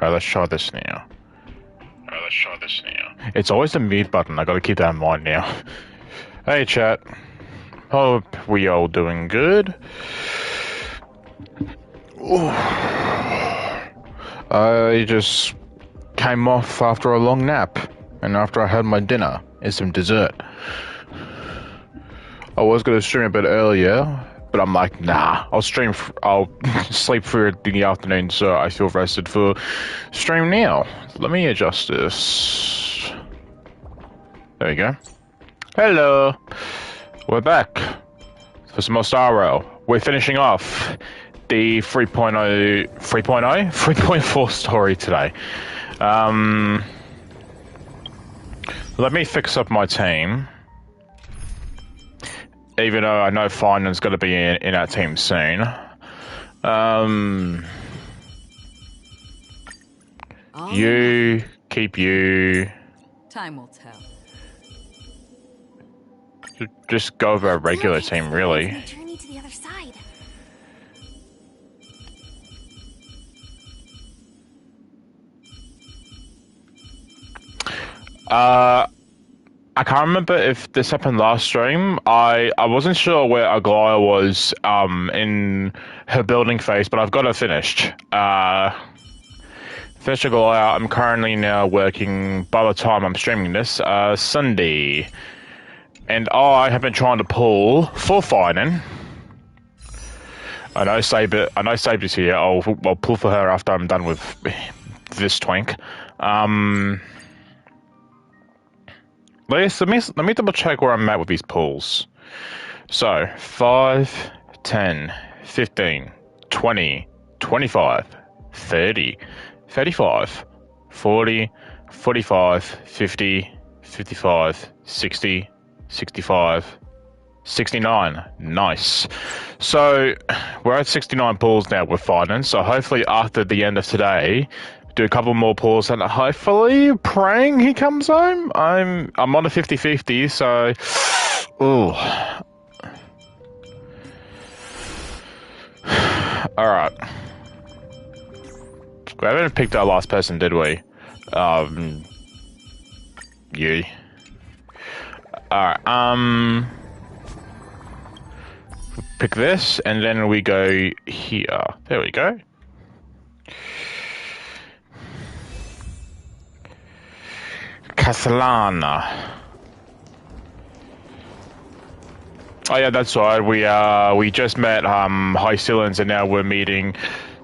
Alright, let's try this now. It's always the mute button, I gotta keep that in mind now. Hey chat. Hope we all doing good. Ooh. I just came off after a long nap, and after I had my dinner and some dessert. I was gonna stream a bit earlier, but I'm like, nah, I'll sleep through the afternoon so I feel rested for stream now. Let me adjust this. There we go. Hello! We're back for some more Star Rail. We're finishing off the 3.4 story today. Let me fix up my team. Even though I know Finland's going to be in our team soon. You, keep you. Time will tell. Just go over a regular team, really. Journey to the other side. I can't remember if this happened last stream. I wasn't sure where Aglaya was in her building phase, but I've got her finished. Finished Aglaya. I'm currently now working, by the time I'm streaming this, Sunday. And I have been trying to pull for Finan. I know Saber's here. I'll pull for her after I'm done with this twink. Let me double check where I'm at with these pulls. So, 5, 10, 15, 20, 25, 30, 35, 40, 45, 50, 55, 60, 65, 69. Nice. So, we're at 69 pulls now with Finance, so hopefully after the end of today, do a couple more pulls and hopefully praying he comes home. I'm on a 50-50, so ooh. Alright. We haven't picked our last person, did we? You. Alright, pick this and then we go here. There we go. Castellana. Oh yeah, that's right. We just met High Silence and now we're meeting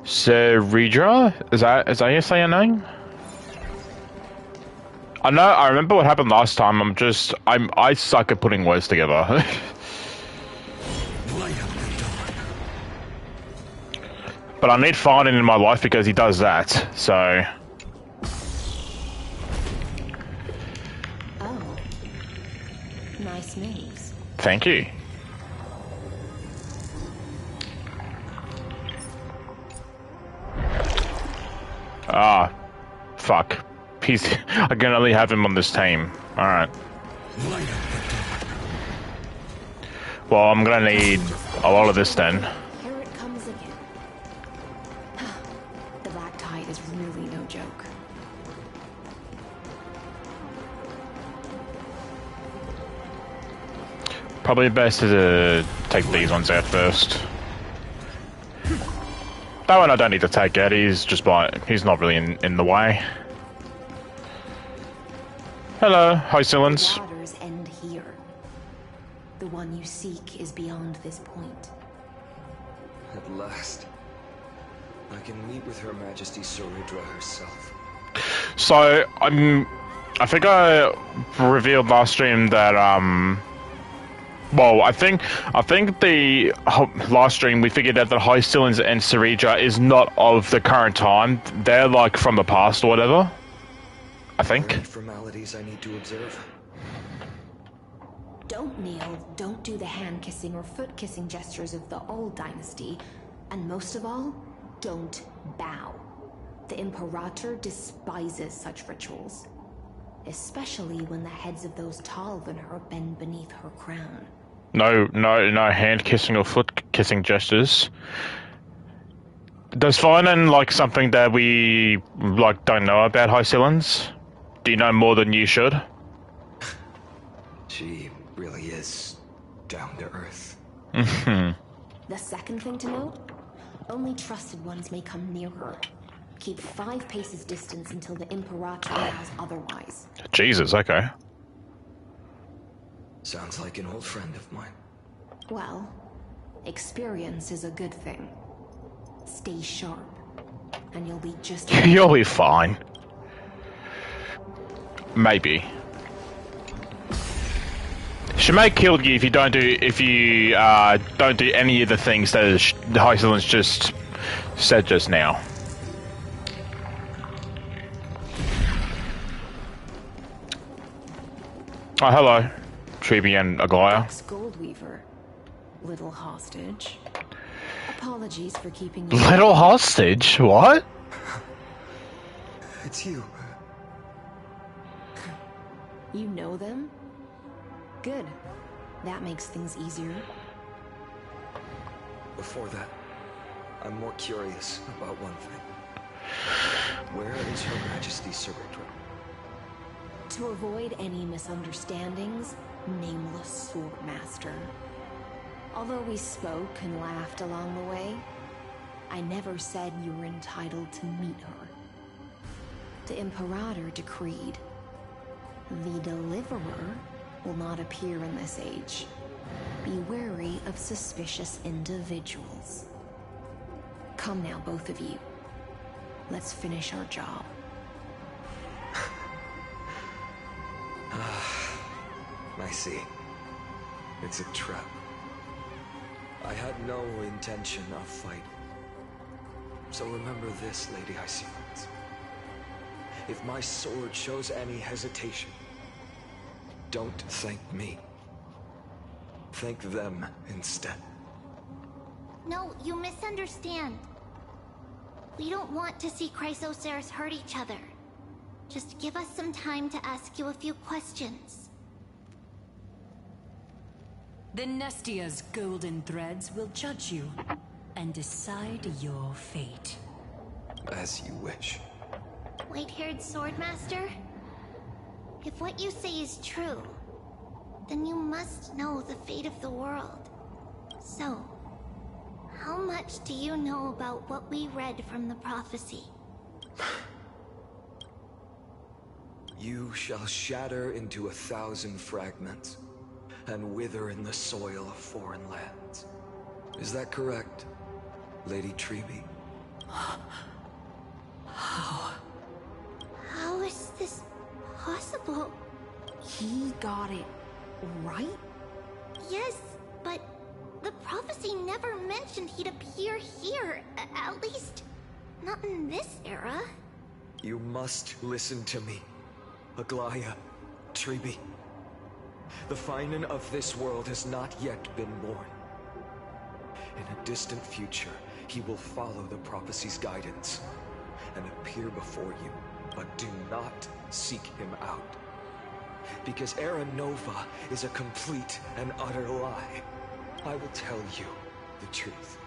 Seridra. Is that how you say your name? I remember what happened last time. I suck at putting words together. But I need Farnan in my life because he does that, so. Nice moves. Thank you. Ah, fuck. I can only have him on this team. Alright. Well, I'm gonna need a lot of this then. Here it comes again. The black tide is really no joke. Probably best to take these ones out first. That one I don't need to take out, he's not really in the way. Hello, High Silence. The waters end here. The one you seek is beyond this point. At last, I can meet with Her Majesty Seridra herself. So, I think I revealed last stream that, well, I think the last stream we figured out that High Silence and Seridra is not of the current time. They're like from the past or whatever. I think. Formalities I need to observe. Don't kneel, don't do the hand-kissing or foot-kissing gestures of the old dynasty, and most of all, don't bow. The Imperator despises such rituals, especially when the heads of those taller than her bend beneath her crown. No hand-kissing or foot-kissing gestures. Does finding like something that we like don't know about Hycillans? Do you know more than you should? She really is down to earth. The second thing to note, only trusted ones may come near her. Keep 5 paces distance until the Imperator allows otherwise. Jesus, okay. Sounds like an old friend of mine. Well, experience is a good thing. Stay sharp, and you'll be just... You'll be fine. Maybe. She may kill you if you don't do any of the things that the Hycillans just said just now. Oh, hello, Treeby and Aglaya. Goldweaver, little hostage. Apologies for keeping... Little hostage? What? It's you. You know them? Good. That makes things easier. Before that, I'm more curious about one thing. Where is Her Majesty's Cerebro? To avoid any misunderstandings, nameless Swordmaster. Although we spoke and laughed along the way, I never said you were entitled to meet her. The Imperator decreed, the Deliverer will not appear in this age. Be wary of suspicious individuals. Come now, both of you. Let's finish our job. I see. It's a trap. I had no intention of fighting. So remember this, Lady Hycillans. If my sword shows any hesitation, don't thank me. Thank them instead. No, you misunderstand. We don't want to see Chrysoceres hurt each other. Just give us some time to ask you a few questions. The Nestia's golden threads will judge you and decide your fate. As you wish. White-haired Swordmaster? If what you say is true, then you must know the fate of the world. So, how much do you know about what we read from the prophecy? You shall shatter into 1,000 fragments and wither in the soil of foreign lands. Is that correct, Lady Treeby? How is this possible? He got it right? Yes, but the prophecy never mentioned he'd appear here. At least, not in this era. You must listen to me, Aglaya, Treeby. The Finan of this world has not yet been born. In a distant future, he will follow the prophecy's guidance and appear before you, but do not seek him out. Because Era Nova is a complete and utter lie. I will tell you the truth.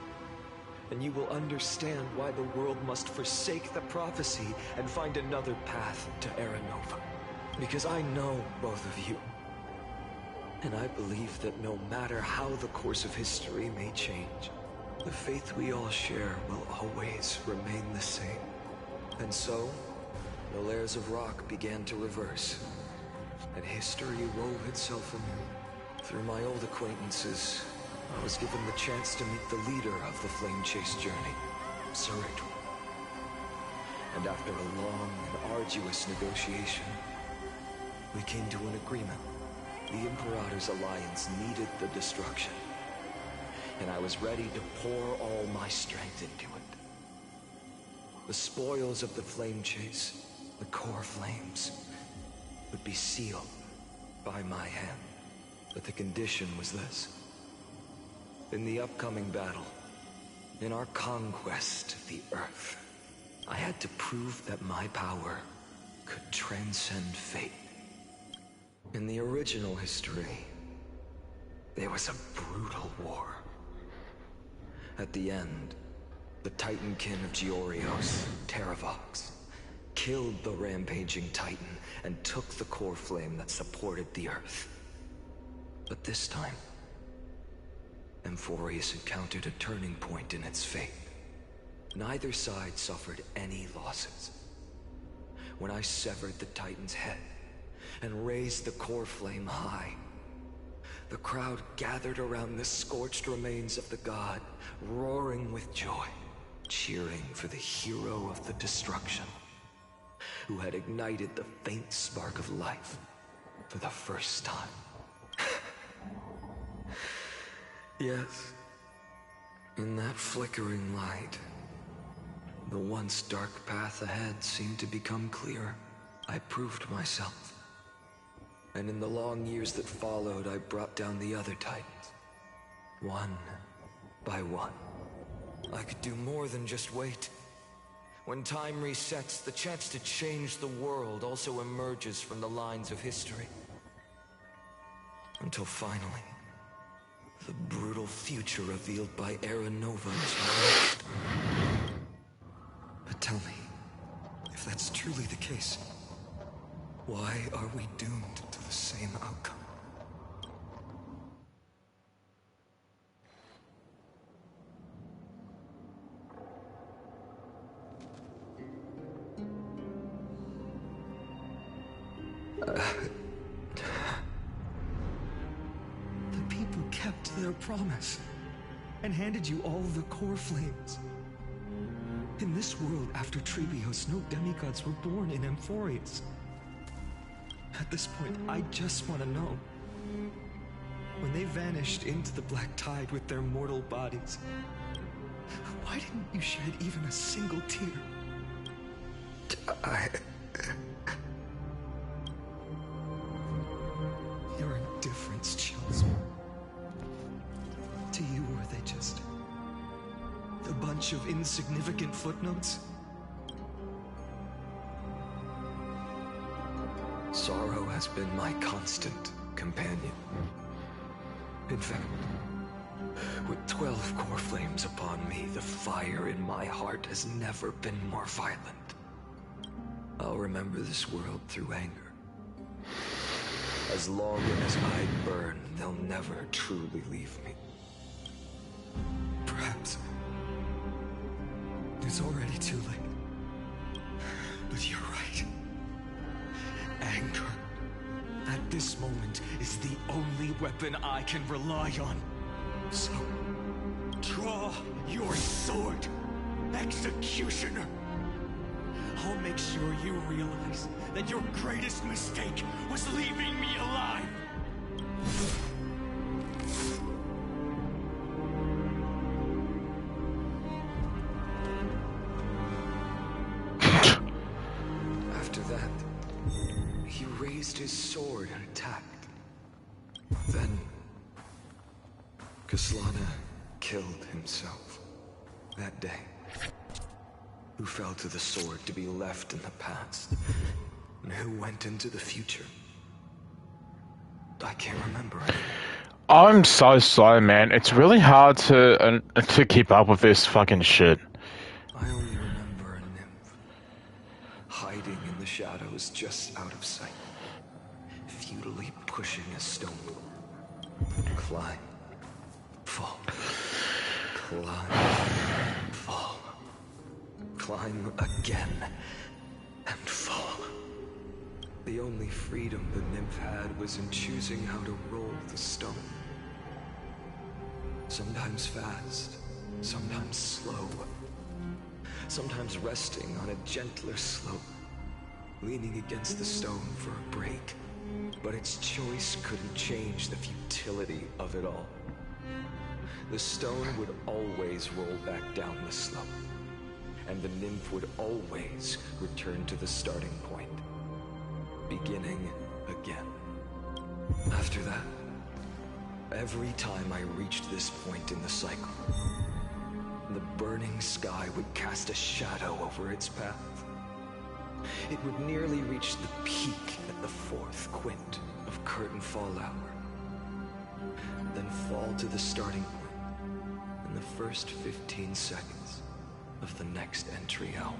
And you will understand why the world must forsake the prophecy and find another path to Era Nova. Because I know both of you. And I believe that no matter how the course of history may change, the faith we all share will always remain the same. And so, the layers of rock began to reverse, and history wove itself anew. Through my old acquaintances, I was given the chance to meet the leader of the Flame Chase journey, Cerebro. And after a long and arduous negotiation, we came to an agreement. The Imperator's alliance needed the destruction, and I was ready to pour all my strength into it. The spoils of the Flame Chase, the core flames, would be sealed by my hand. But the condition was this. In the upcoming battle, in our conquest of the Earth, I had to prove that my power could transcend fate. In the original history, there was a brutal war. At the end, The Titankin of Georios, Terravox, killed the rampaging Titan and took the core flame that supported the Earth. But this time, Amphorius encountered a turning point in its fate. Neither side suffered any losses. When I severed the Titan's head and raised the core flame high, the crowd gathered around the scorched remains of the god, roaring with joy, cheering for the hero of the destruction, who had ignited the faint spark of life for the first time. Yes, in that flickering light, the once dark path ahead seemed to become clear. I proved myself. And in the long years that followed, I brought down the other Titans. One by one. I could do more than just wait. When time resets, the chance to change the world also emerges from the lines of history. Until finally, the brutal future revealed by Era Nova is released. But tell me, if that's truly the case, why are we doomed to the same outcome? The people kept their promise and handed you all the core flames. In this world after Trebios, no demigods were born in Amphorius. At this point, I just want to know. When they vanished into the black tide with their mortal bodies, why didn't you shed even a single tear? Your indifference chills me. To you, were they just a bunch of insignificant footnotes? Sorrow has been my constant companion. In fact, with 12 core flames upon me, the fire in my heart has never been more violent. I'll remember this world through anger. As long as I burn, they'll never truly leave me. Perhaps it's already too late. But you're right. Anger, at this moment, is the only weapon I can rely on. So, draw your sword, Executioner. I'll make sure you realize that your greatest mistake was leaving me alive. After that, he raised his sword and attacked. Then, Kaslana killed himself that day. Who fell to the sword to be left in the past, and who went into the future. I can't remember anymore. I'm so sorry, man. It's really hard to keep up with this fucking shit. I only remember a nymph, hiding in the shadows just out of sight, futilely pushing a stone. Climb, fall, climb, fall. Climb again, and fall. The only freedom the nymph had was in choosing how to roll the stone. Sometimes fast, sometimes slow. Sometimes resting on a gentler slope, leaning against the stone for a break. But its choice couldn't change the futility of it all. The stone would always roll back down the slope. And the nymph would always return to the starting point, beginning again. After that, every time I reached this point in the cycle, the burning sky would cast a shadow over its path. It would nearly reach the peak at the 4th quint of curtain fall hour, then fall to the starting point in the first 15 seconds. of the next entry hour,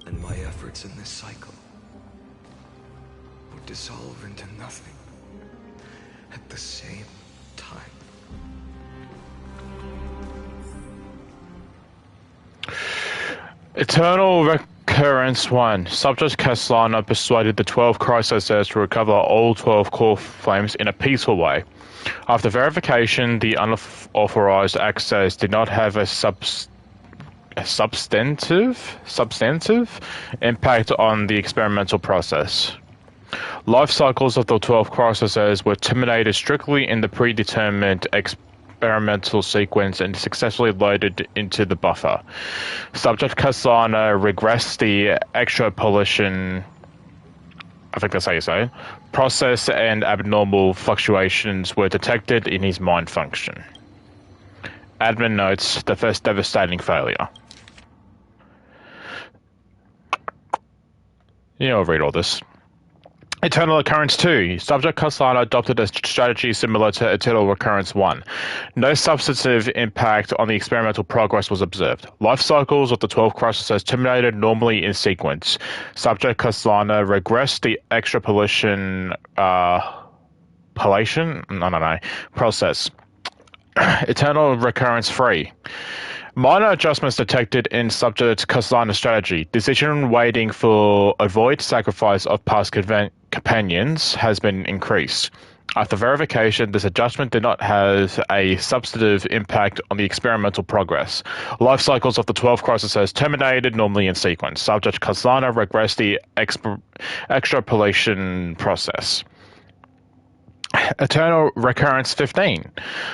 and my efforts in this cycle would dissolve into nothing at the same time. Eternal Recurrence 1. Subject Castellano persuaded the 12 Chrysosers to recover all 12 core flames in a peaceful way. After verification, the unauthorized access did not have a substantive impact on the experimental process. Life cycles of the 12 Chrysosers were terminated strictly in the predetermined experimental sequence and successfully loaded into the buffer. Subject Castellano regressed the extrapolation, I think that's how you say it, process, and abnormal fluctuations were detected in his mind function. Admin notes the first devastating failure. I'll read all this. Eternal Recurrence 2. Subject Castellano adopted a strategy similar to Eternal Recurrence 1. No substantive impact on the experimental progress was observed. Life cycles of the 12 Chrysosers terminated normally in sequence. Subject Castellano regressed the extrapolation process. Eternal Recurrence 3. Minor adjustments detected in subject Castellano's strategy. Decision weighting for avoid sacrifice of past companions has been increased. After verification, this adjustment did not have a substantive impact on the experimental progress. Life cycles of the 12 Chrysosers terminated normally in sequence. Subject Castellano regressed the extrapolation process. Eternal Recurrence 15.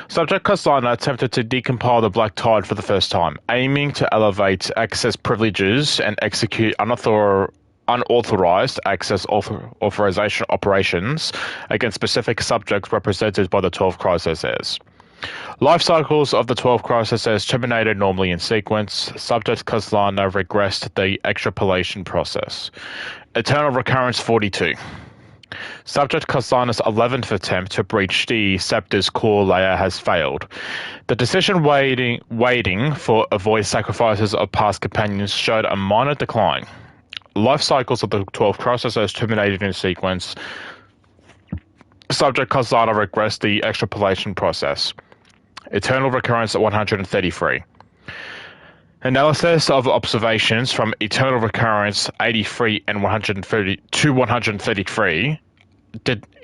Subject Castellano attempted to decompile the Black Tide for the first time, aiming to elevate access privileges and execute unauthorized access authorization operations against specific subjects represented by the 12 Chrysosers. Life cycles of the 12 Chrysosers terminated normally in sequence. Subject Castellano regressed the extrapolation process. Eternal Recurrence 42. Subject Castellano's 11th attempt to breach the Scepter's core layer has failed. The decision waiting for avoid sacrifices of past companions showed a minor decline. Life cycles of the 12 Chrysosers terminated in sequence. Subject Castellano regressed the extrapolation process. Eternal Recurrence 133. Analysis of observations from Eternal Recurrence 83 and 133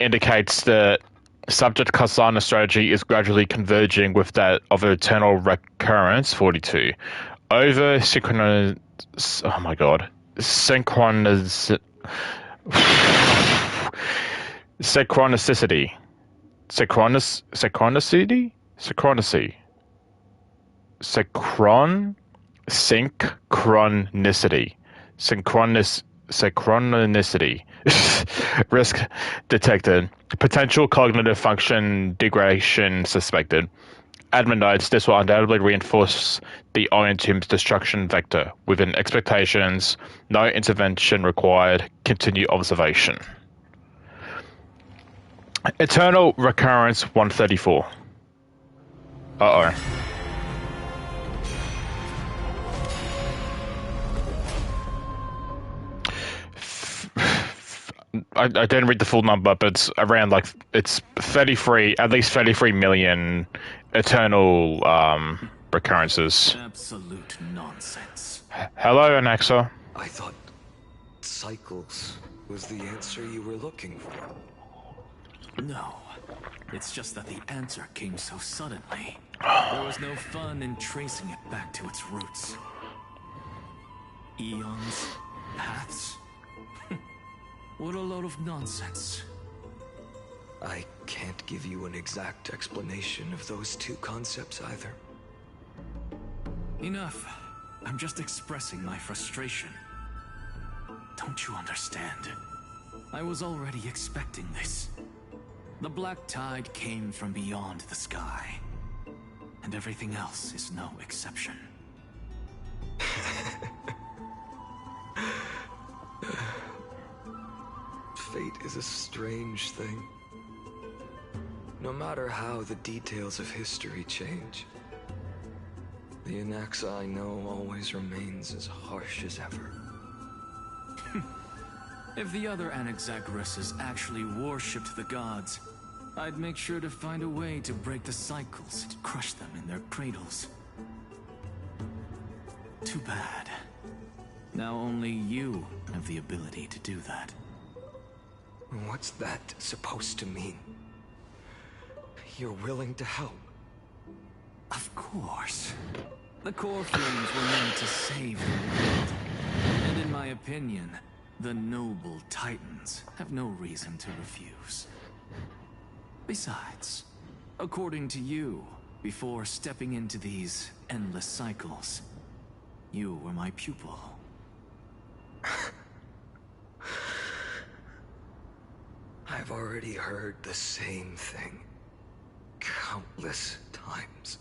indicates that subject Castellano's strategy is gradually converging with that of Eternal Recurrence 42. Over synchronicity. Risk detected. Potential cognitive function degradation suspected. Admin notes this will undoubtedly reinforce the Iron Tomb's destruction vector. Within expectations, no intervention required. Continue observation. Eternal Recurrence 134. Uh-oh. I didn't read the full number, but it's around it's 33, at least 33 million eternal recurrences. Absolute nonsense. Hello, Anaxa. I thought cycles was the answer you were looking for. No, it's just that the answer came so suddenly. There was no fun in tracing it back to its roots. Eons, paths. What a load of nonsense. I can't give you an exact explanation of those two concepts either. Enough. I'm just expressing my frustration. Don't you understand? I was already expecting this. The Black Tide came from beyond the sky. And everything else is no exception. Fate is a strange thing. No matter how the details of history change, The Anaxa I know always remains as harsh as ever. If the other Anaxagoras actually worshipped the gods, I'd make sure to find a way to break the cycles and crush them in their cradles. Too bad. Now only you have the ability to do that. What's that supposed to mean? You're willing to help? Of course. The core flames were meant to save the world. And in my opinion, the noble Titans have no reason to refuse. Besides, according to you, before stepping into these endless cycles, you were my pupil. I've already heard the same thing countless times.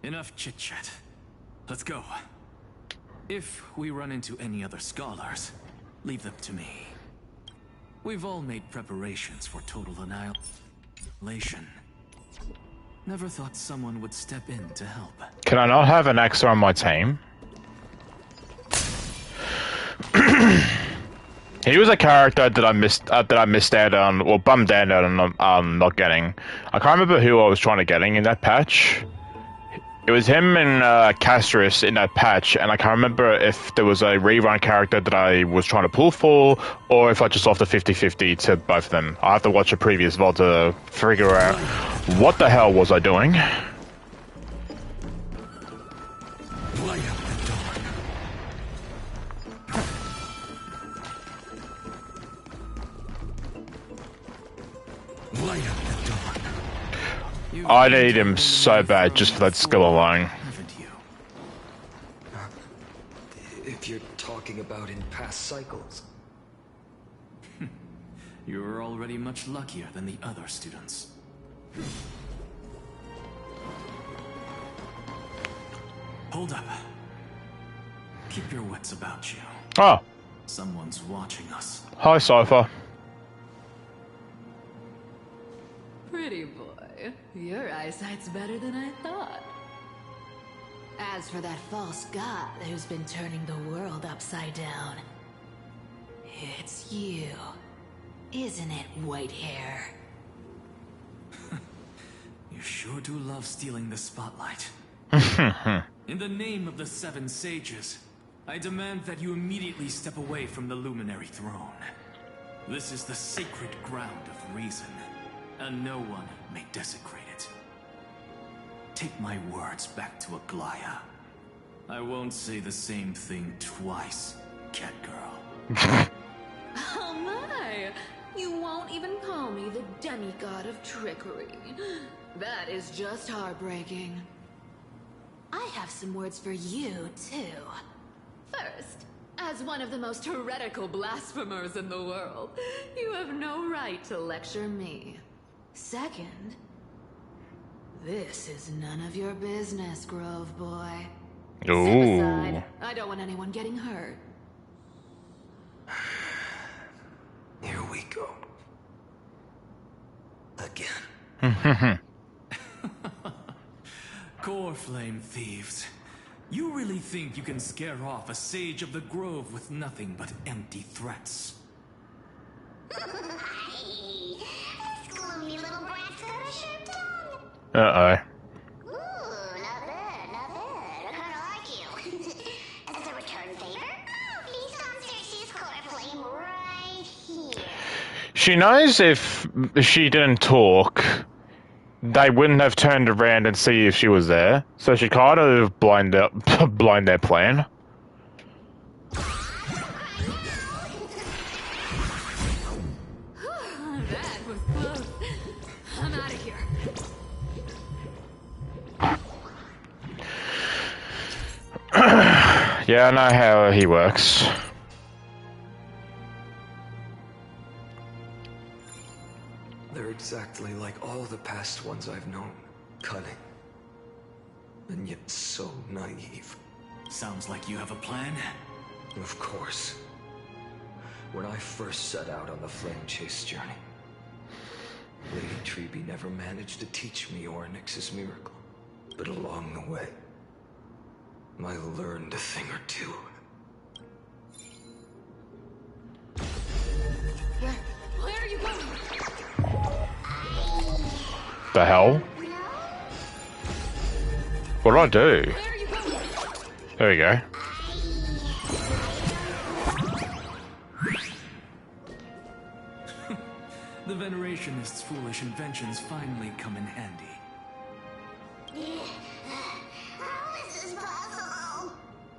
Enough chit-chat. Let's go. If we run into any other scholars, leave them to me. We've all made preparations for total annihilation. Never thought someone would step in to help. Can I not have an Axa on my team? He was a character that I missed out on, or bummed out on not getting. I can't remember who I was trying to getting in that patch. It was him and Castris in that patch, and I can't remember if there was a rerun character that I was trying to pull for, or if I just offered 50-50 to both of them. I have to watch a previous VOD to figure out what the hell was I doing. I need him so bad just for that skill alone. If you're talking about in past cycles. You were already much luckier than the other students. Hold up. Keep your wits about you. Oh. Someone's watching us. Hi, Cypher. Pretty boy. Your eyesight's better than I thought. As for that false god who's been turning the world upside down, it's you, isn't it, white hair? You sure do love stealing the spotlight. In the name of the Seven Sages, I demand that you immediately step away from the Luminary Throne. This is the sacred ground of reason, and no one may desecrate it. Take my words back to Aglaya. I won't say the same thing twice, cat girl. Oh my! You won't even call me the demigod of trickery. That is just heartbreaking. I have some words for you, too. First, as one of the most heretical blasphemers in the world, you have no right to lecture me. Second, this is none of your business, Grove Boy. Step aside. I don't want anyone getting hurt. Here we go. Again. Core Flame Thieves. You really think you can scare off a Sage of the Grove with nothing but empty threats? Gloomy little brat's got a sharp tongue. Uh-oh. Ooh, not bad, not bad. I kinda like you. As a return favor, please don't search his core flame right here. She knows if she didn't talk, they wouldn't have turned around and see if she was there. So she kind of blind their plan. That was close. I'm out of here. Yeah, I know how he works. They're exactly like all the past ones I've known. Cunning. And yet so naive. Sounds like you have a plan. Of course. When I first set out on the Flame Chase journey, Lady Treby never managed to teach me Orynyx's miracle. But along the way, I learned a thing or two. Where are you going? The hell? What do I do? Where are you going? There we go. The Veneration-ist's foolish inventions finally come in handy. How is this possible?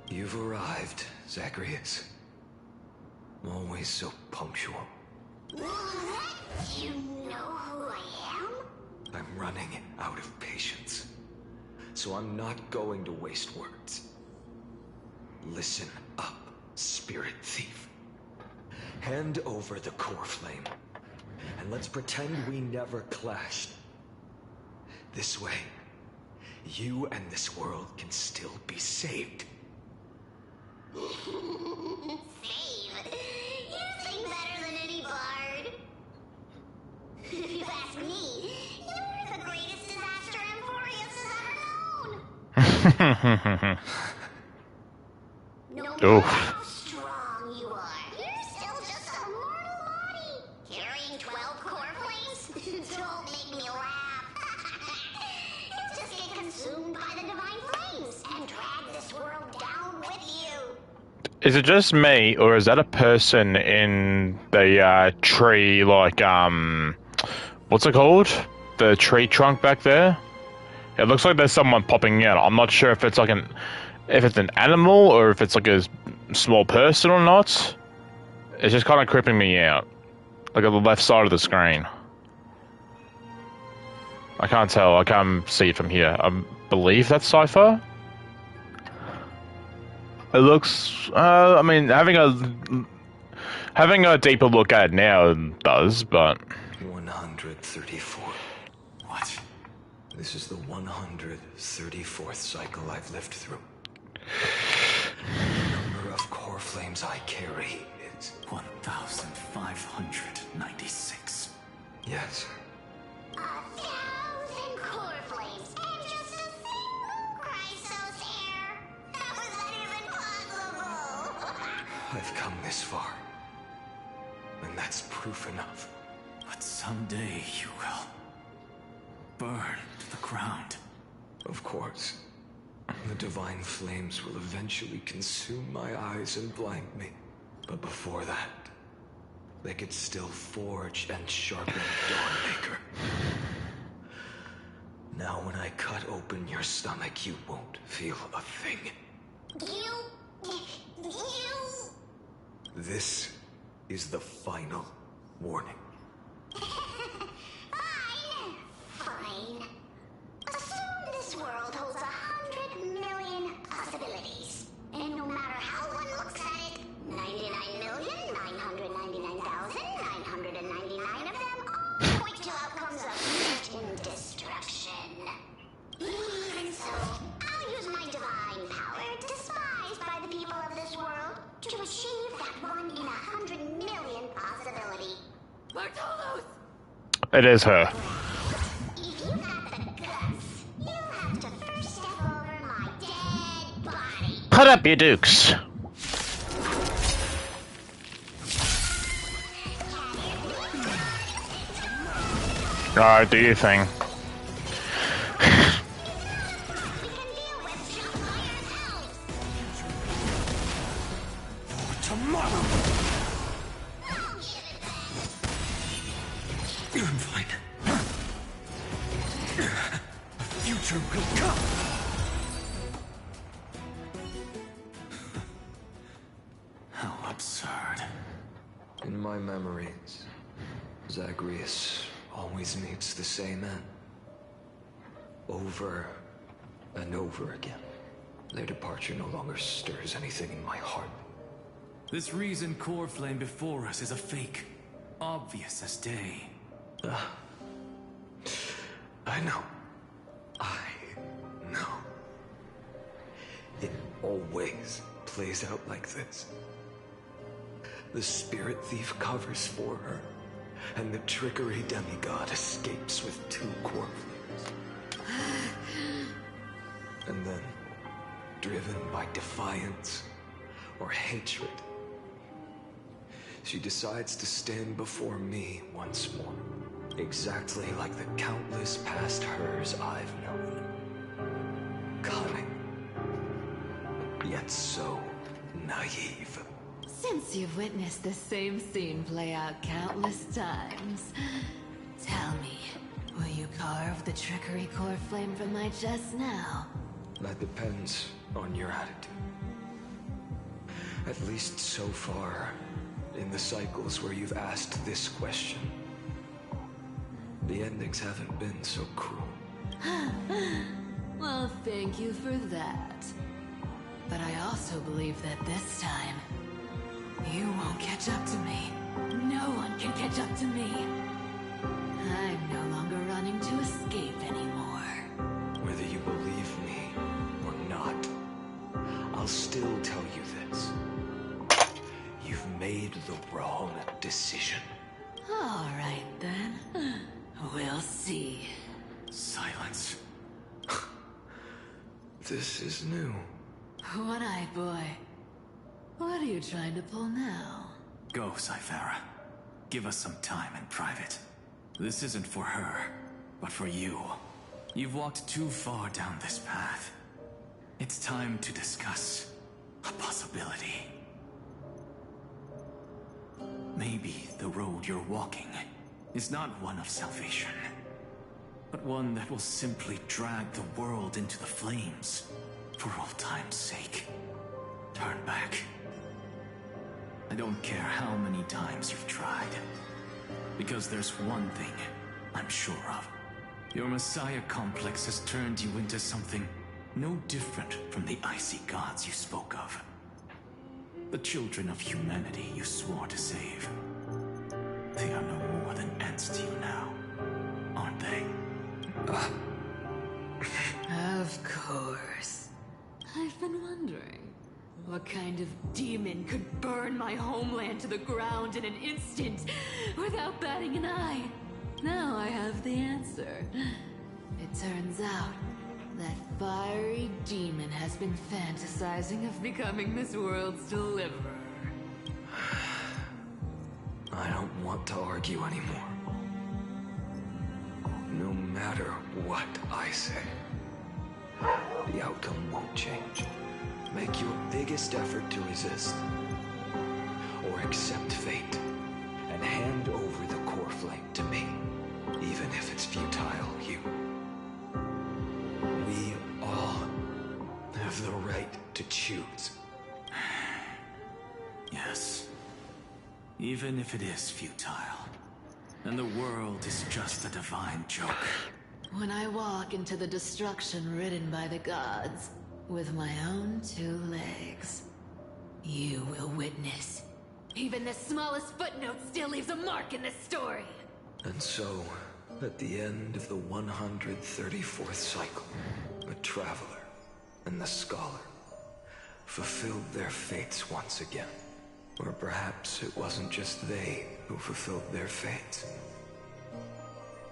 You've arrived, Zacharias. Always so punctual. What? You know who I am? I'm running out of patience. So I'm not going to waste words. Listen up, spirit thief. Hand over the core flame. And let's pretend we never clashed. This way, you and this world can still be saved. Save. You sing better than any bard. If you ask me, you're the greatest disaster Emporius has ever known. No matter Oof. how strong you are, you're still just a mortal body. Carrying 12 core flames? Don't make me laugh. You just get consumed by the divine flames and drag this world down with you. Is it just me, or is that a person in the tree, like, what's it called? The tree trunk back there? It looks like there's someone popping out. I'm not sure if it's like if it's an animal or if it's like a small person or not. It's just kind of creeping me out. Like on the left side of the screen. I can't tell. I can't see it from here. I believe that's Cypher. It looks. I mean, having a deeper look at it now does, but 134. What? This is the 134th cycle I've lived through. The number of core flames I carry is 1,596. yes. 1,000 core flames and just a single Chrysos hair. How is that even possible? I've come this far. And that's proof enough. But someday you will burn to the ground. Of course. The divine flames will eventually consume my eyes and blind me. But before that, they could still forge and sharpen Dawnmaker. Now when I cut open your stomach, you won't feel a thing. You... This is the final warning. Fine. Assume this world holds 100 million possibilities. And no matter how one looks at it, 99,999,999 of them all point to outcomes of certain destruction. Even so, I'll use my divine power, despised by the people of this world, to achieve that 1 in 100 million possibility. Bartolos! it is her. If you got the guts, you'll have to first step over my dead body. Put up your dukes. Alright, do your thing. You can deal with just by yourselves. Tomorrow! I'll give it back. I'm fine. A future will come. How absurd. In my memories, Zagreus always meets the same end. Over and over again. Their departure no longer stirs anything in my heart. This reason core flame before us is a fake. Obvious as day. I know. I know. It always plays out like this. The spirit thief covers for her, and the trickery demigod escapes with 2 core flames. And then, driven by defiance or hatred. She decides to stand before me once more, exactly like the countless past hers I've known. Cunning, yet so naive. Since you've witnessed the same scene play out countless times, tell me, will you carve the trickery core flame from my chest now? That depends on your attitude. At least so far, in the cycles where you've asked this question, the endings haven't been so cruel. Well, thank you for that. But I also believe that this time, you won't catch up to me. No one can catch up to me. I'm no longer running to escape anymore. Whether you believe me or not, I'll still tell you this. You've made the wrong decision. All right, then. We'll see. Silence. This is new. One-eyed boy. What are you trying to pull now? Go, Cythera. Give us some time in private. This isn't for her, but for you. You've walked too far down this path. It's time to discuss a possibility. Maybe the road you're walking is not one of salvation, but one that will simply drag the world into the flames for old time's sake. Turn back. I don't care how many times you've tried, because there's one thing I'm sure of. Your Messiah complex has turned you into something no different from the icy gods you spoke of. The children of humanity you swore to save. They are no more than ants to you now, aren't they? Of course. I've been wondering, what kind of demon could burn my homeland to the ground in an instant without batting an eye? Now I have the answer. It turns out that fiery demon has been fantasizing of becoming this world's deliverer. I don't want to argue anymore. No matter what I say, the outcome won't change. Make your biggest effort to resist, or accept fate, and hand over the core flame to me, even if it's futile, you. We all have the right to choose. Yes. Even if it is futile, and the world is just a divine joke. When I walk into the destruction written by the gods, with my own 2 legs, you will witness. Even the smallest footnote still leaves a mark in this story. And so, at the end of the 134th cycle, the Traveler and the Scholar fulfilled their fates once again. Or perhaps it wasn't just they who fulfilled their fates.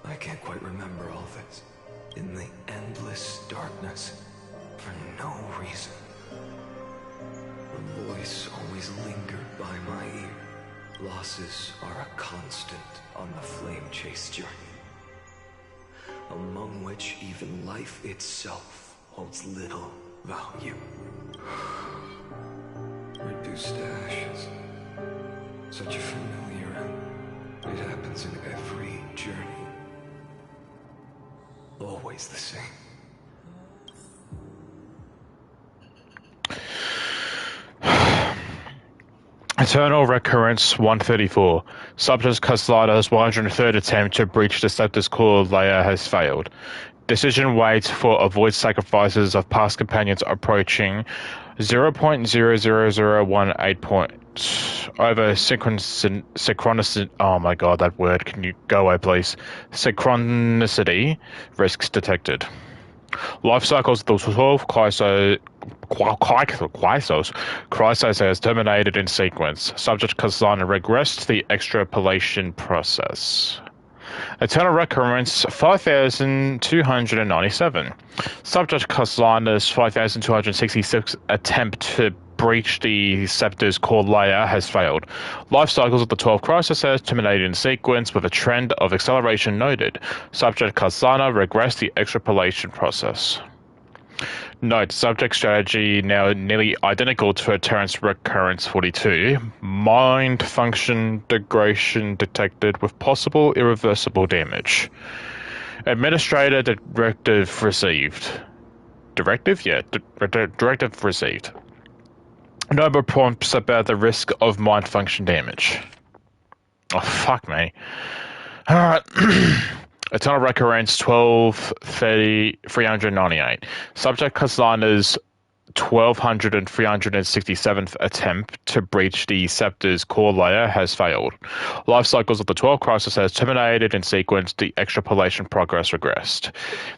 I can't quite remember all this. In the endless darkness, for no reason, a voice always lingered by my ear. Losses are a constant on the flame chase journey, among which even life itself holds little value. Reduced to ashes. Such a familiar end. It happens in every journey. Always the same. Eternal Recurrence 134. Subject Caslada's 103rd attempt to breach the Scepter's core layer has failed. Decision waits for avoid sacrifices of past companions approaching 0.00018 points over synchronicity. Oh my god, that word. Can you go away, please? Synchronicity risks detected. Life cycles of the 12 Chrysos has terminated in sequence. Subject Kazan regressed the extrapolation process. Eternal Recurrence 5297. Subject Castellana's 5266 attempt to breach the Scepter's core layer has failed. Life cycles of the 12 crises terminated in sequence with a trend of acceleration noted. Subject Castellana regressed the extrapolation process. Note, subject strategy now nearly identical to Terrence Recurrence 42. Mind function degradation detected with possible irreversible damage. Administrator directive received. Directive? Yeah, directive received. No more prompts about the risk of mind function damage. Oh, fuck me. Alright. Eternal Recurrence 398. Subject Castellana's 367th attempt to breach the Scepter's core layer has failed. Life cycles of the 12 crisis has terminated in sequence. The extrapolation progress regressed.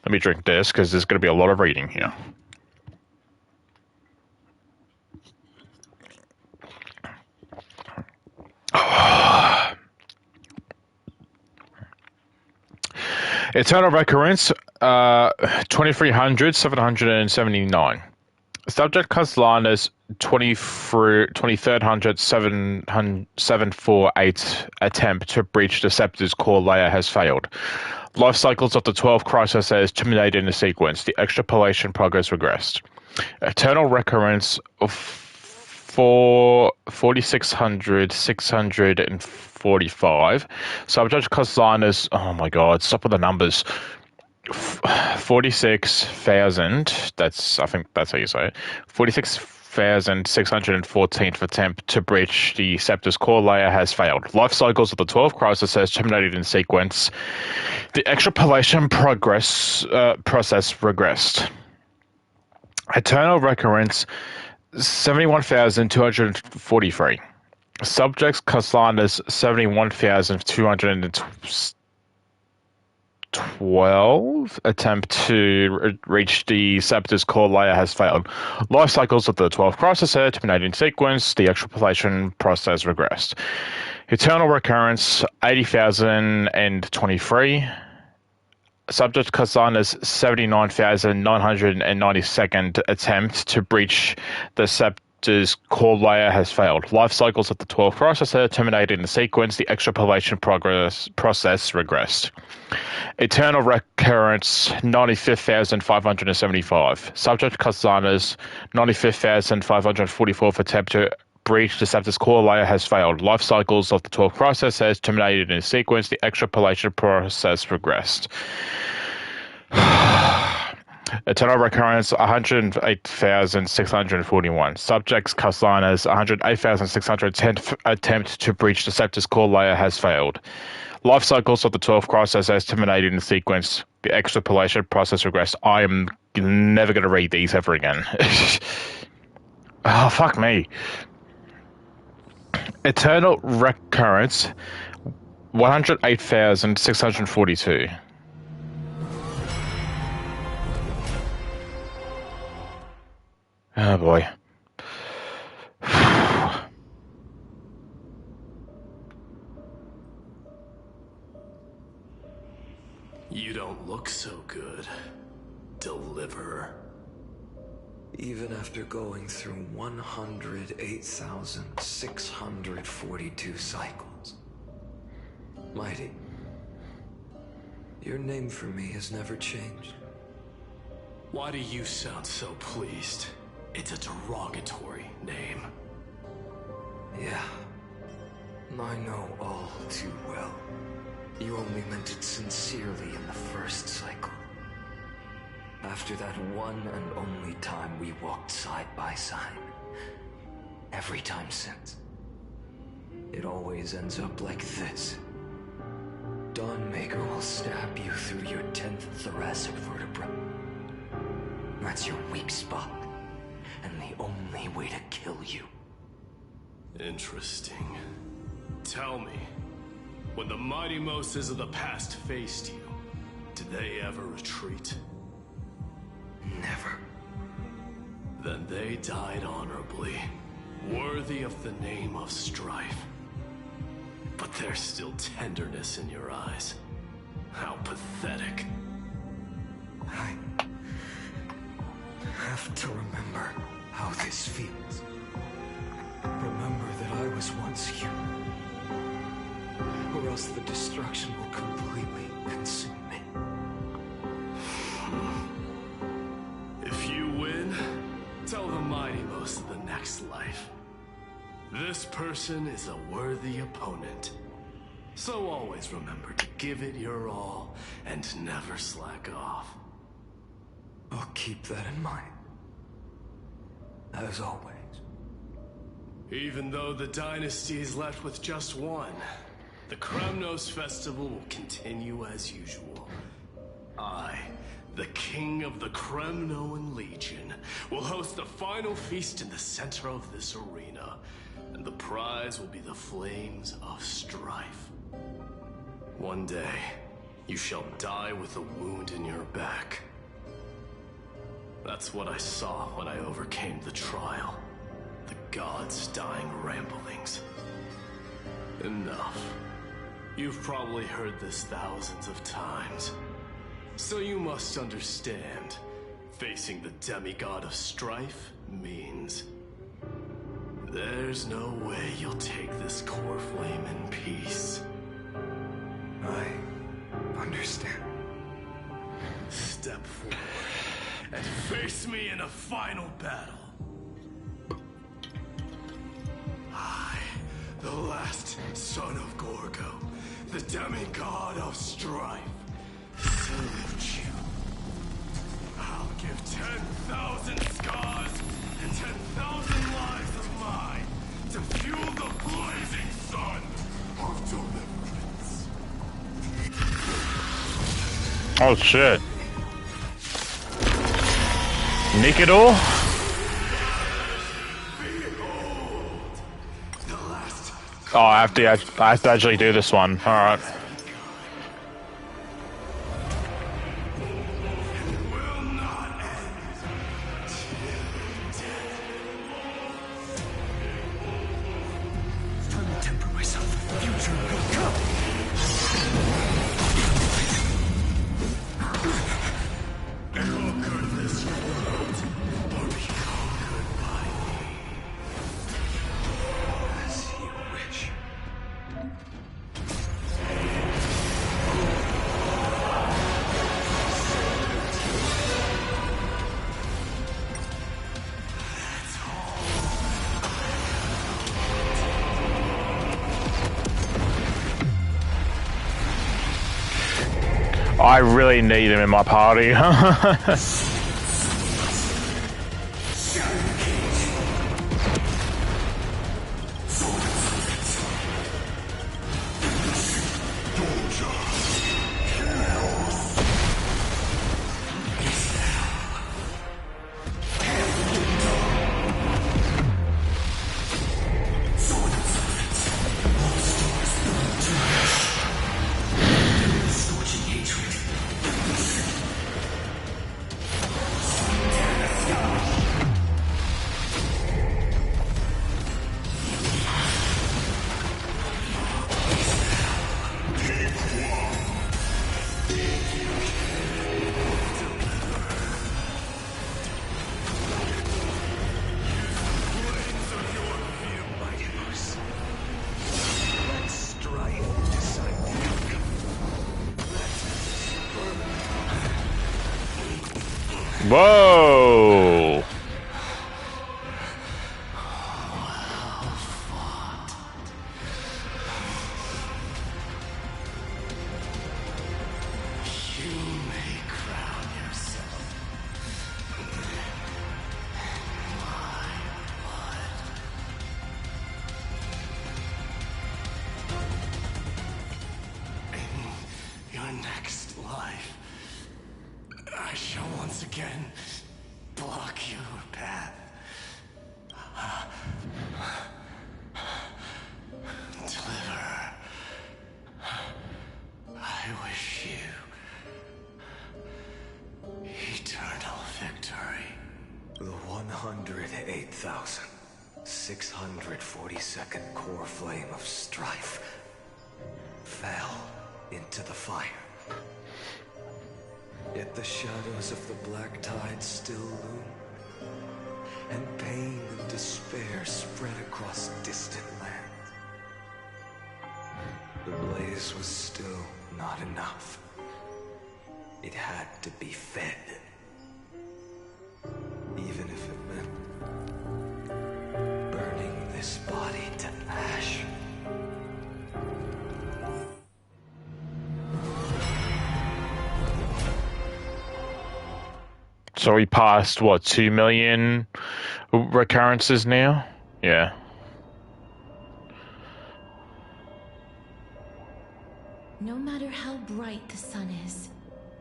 Let me drink this because there's going to be a lot of reading here. Eternal Recurrence 2300-779. Subject Castellana's 2300-748 attempt to breach the Scepter's core layer has failed. Life cycles of the 12 crisis has terminated in a sequence. The extrapolation progress regressed. Eternal Recurrence of 4600-645. Subject Castellana's, oh my god, stop with the numbers. 46,000, I think that's how you say it. 46,614th attempt to breach the Scepter's core layer has failed. Life cycles of the 12 crisis has terminated in sequence. The extrapolation process regressed. Eternal Recurrence 71,243. Subjects Castellana's 71,212 attempt to reach the Scepter's core layer has failed. Life cycles of the 12 crisis have terminated in sequence. The extrapolation process regressed. Eternal Recurrence 80,023. Subject Castellana's 79,992nd attempt to breach the Scepter's core layer has failed. Life cycles of the 12 crisis have terminated in the sequence. The extrapolation process regressed. Eternal Recurrence 95,575. Subject Castellana's 95,544th attempt to breach the Scepter's core layer has failed. Life cycles of the 12 crisis has terminated in a sequence. The extrapolation process regressed. Eternal Recurrence 108,641. Subjects Castellana's 108,610th attempt to breach the Scepter's core layer has failed. Life cycles of the 12 crisis has terminated in sequence. The extrapolation process regressed. I am never going to read these ever again. Oh, fuck me. Eternal Recurrence 108,642. Oh boy. You don't look so good, Deliverer. Even after going through 108,642 cycles. Mighty, your name for me has never changed. Why do you sound so pleased? It's a derogatory name. Yeah, I know all too well. You only meant it sincerely in the first cycle. After that one and only time we walked side by side. Every time since. It always ends up like this. Dawnmaker will stab you through your 10th thoracic vertebra. That's your weak spot, and the only way to kill you. Interesting. Tell me, when the mighty Moses of the past faced you, did they ever retreat? Never. Then they died honorably, worthy of the name of strife. But there's still tenderness in your eyes. How pathetic. I have to remember how this feels. Remember that I was once human. Or else the destruction will completely consume me. If you win, tell the mighty most of the next life. This person is a worthy opponent. So always remember to give it your all and never slack off. I'll keep that in mind. As always. Even though the dynasty is left with just one, the Kremnos festival will continue as usual. I, the king of the Kremnoan Legion, will host the final feast in the center of this arena, and the prize will be the flames of strife. One day, you shall die with a wound in your back. That's what I saw when I overcame the trial. The gods' dying ramblings. Enough. You've probably heard this thousands of times. So you must understand, facing the demigod of strife means there's no way you'll take this core flame in peace. I understand. Step forward and face me in a final battle. I, the last son of Gorgo, the demigod of strife, salute you. I'll give 10,000 scars and 10,000 lives of mine to fuel the blazing sun of deliverance. Oh shit. Nikador? Oh, I have to actually do this one. Alright. I really need him in my party. Whoa! You may crown yourself my blood. In your next life, I shall once again block your path. Deliver. I wish you eternal victory. The 108,642nd core flame of strife fell into the fire. Yet the shadows of the black tide still loom, and pain and despair spread across distant lands. The blaze was still not enough. It had to be fed. Even if it meant burning this body to ash. So we passed, what, 2 million recurrences now? Yeah. No matter how bright the sun is,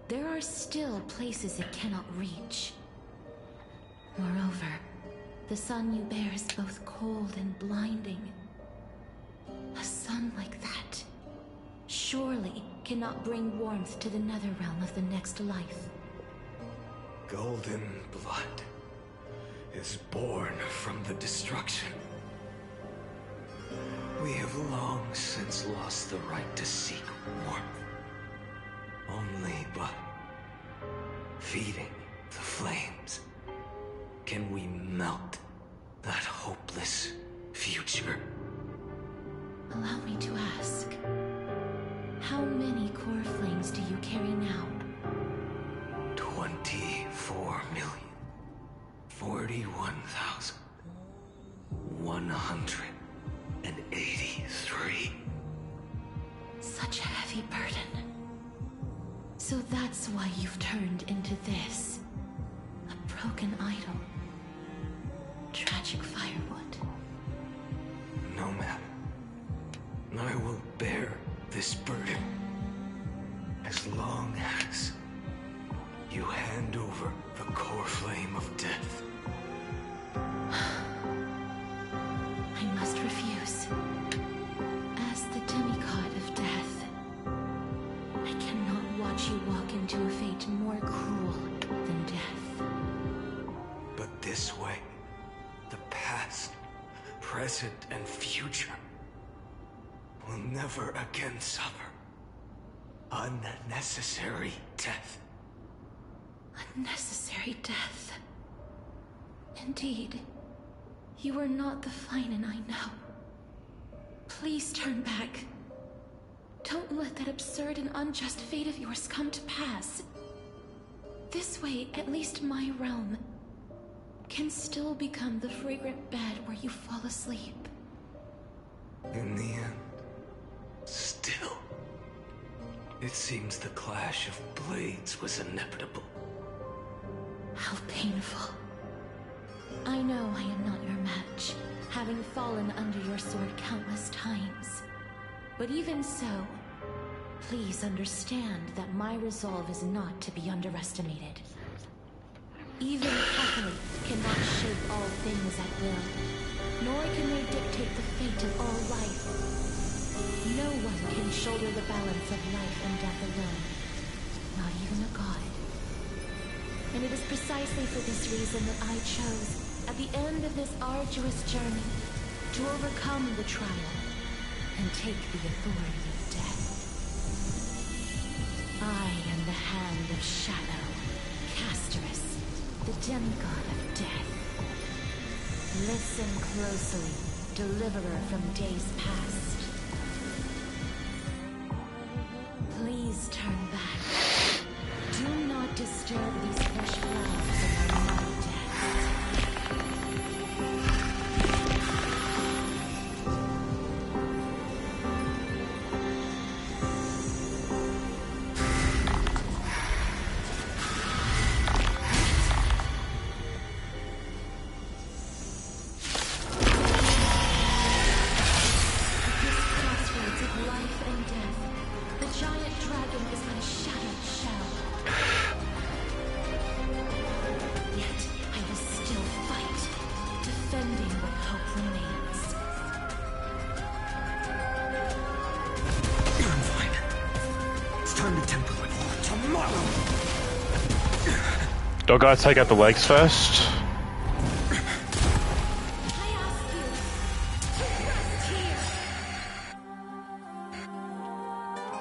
there are still places it cannot reach. Moreover, the sun you bear is both cold and blinding. A sun like that surely cannot bring warmth to the netherrealm of the next life. Golden blood is born from the destruction. We have long since lost the right to seek warmth. Only by feeding the flames can we melt that hopeless future. Allow me to ask, how many core flames do you carry now? 24,041,183. Such a heavy burden. So that's why you've turned into this. A broken idol. Tragic firewood. No matter. I will bear this burden as long as you hand over the core flame of death. I must refuse. As the demigod of death, I cannot watch you walk into a fate more cruel than death. But this way, the past, present, and future will never again suffer unnecessary death. Unnecessary death. Indeed, you are not the Finan I know. Please turn back. Don't let that absurd and unjust fate of yours come to pass. This way, at least my realm can still become the fragrant bed where you fall asleep. In the end, still, it seems the clash of blades was inevitable. How painful. I know I am not your match, having fallen under your sword countless times. But even so, please understand that my resolve is not to be underestimated. Even Catholic cannot shape all things at will, nor can they dictate the fate of all life. No one can shoulder the balance of life and death alone, not even a god. And it is precisely for this reason that I chose, at the end of this arduous journey, to overcome the trial and take the authority of death. I am the Hand of Shadow, Casterus, the demigod of death. Listen closely, deliverer from days past. Please turn back. Do not disturb these fresh flowers of my mighty death. Do I gotta take out the legs first?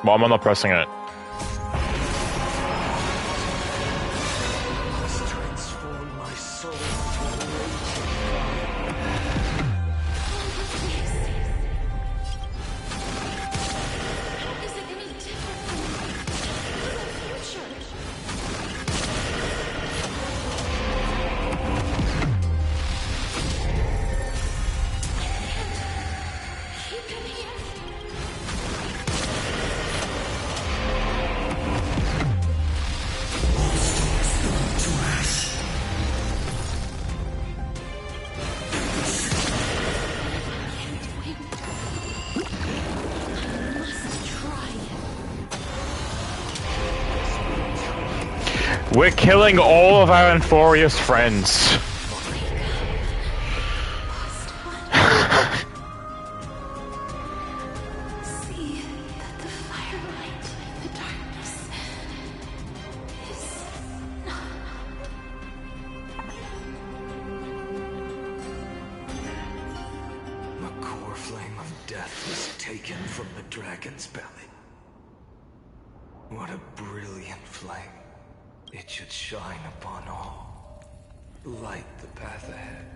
Well, I'm not pressing it. We're killing all of our Euphorious friends. Dragon's belly. What a brilliant flame. It should shine upon all. Light the path ahead.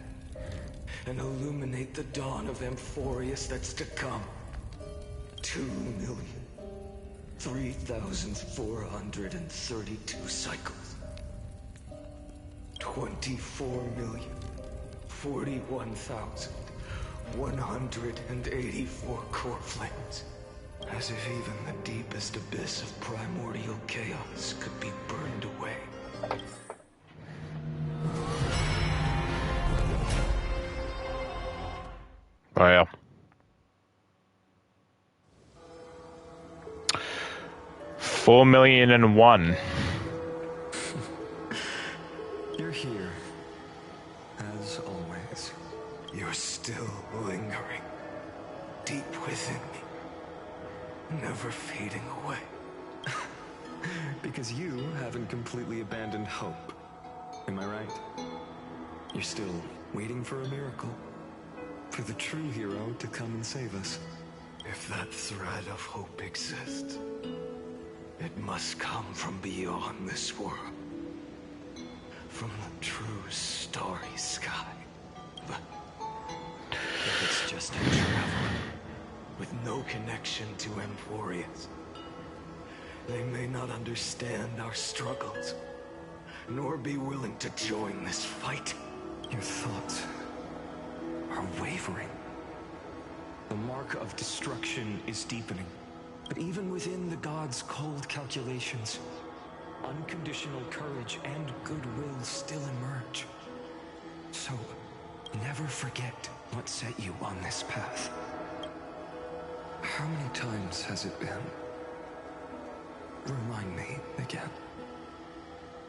And illuminate the dawn of Euphorious that's to come. 2,003,432 cycles. 24,041,184 core flames. As if even the deepest abyss of primordial chaos could be burned away. Wow. $4,000,001. You're here. As always. You're still lingering. Deep within me. Never fading away. Because you haven't completely abandoned hope. Am I right? You're still waiting for a miracle. For the true hero to come and save us. If that thread of hope exists, it must come from beyond this world. From the true starry sky. But if it's just a traveler with no connection to Euphorious, they may not understand our struggles, nor be willing to join this fight. Your thoughts are wavering. The mark of destruction is deepening. But even within the gods' cold calculations, unconditional courage and goodwill still emerge. So, never forget what set you on this path. How many times has it been? Remind me again.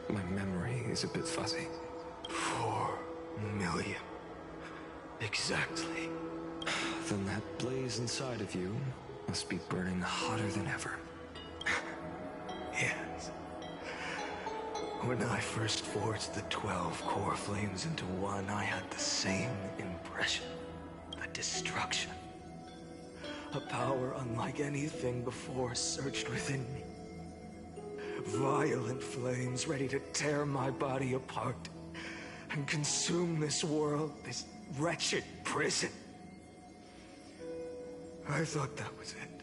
My memory is a bit fuzzy. 4 million. Exactly. Then that blaze inside of you must be burning hotter than ever. Yes. When I first forged the 12 core flames into one, I had the same impression. The destruction. A power unlike anything before surged within me. Violent flames ready to tear my body apart and consume this world, this wretched prison. I thought that was it.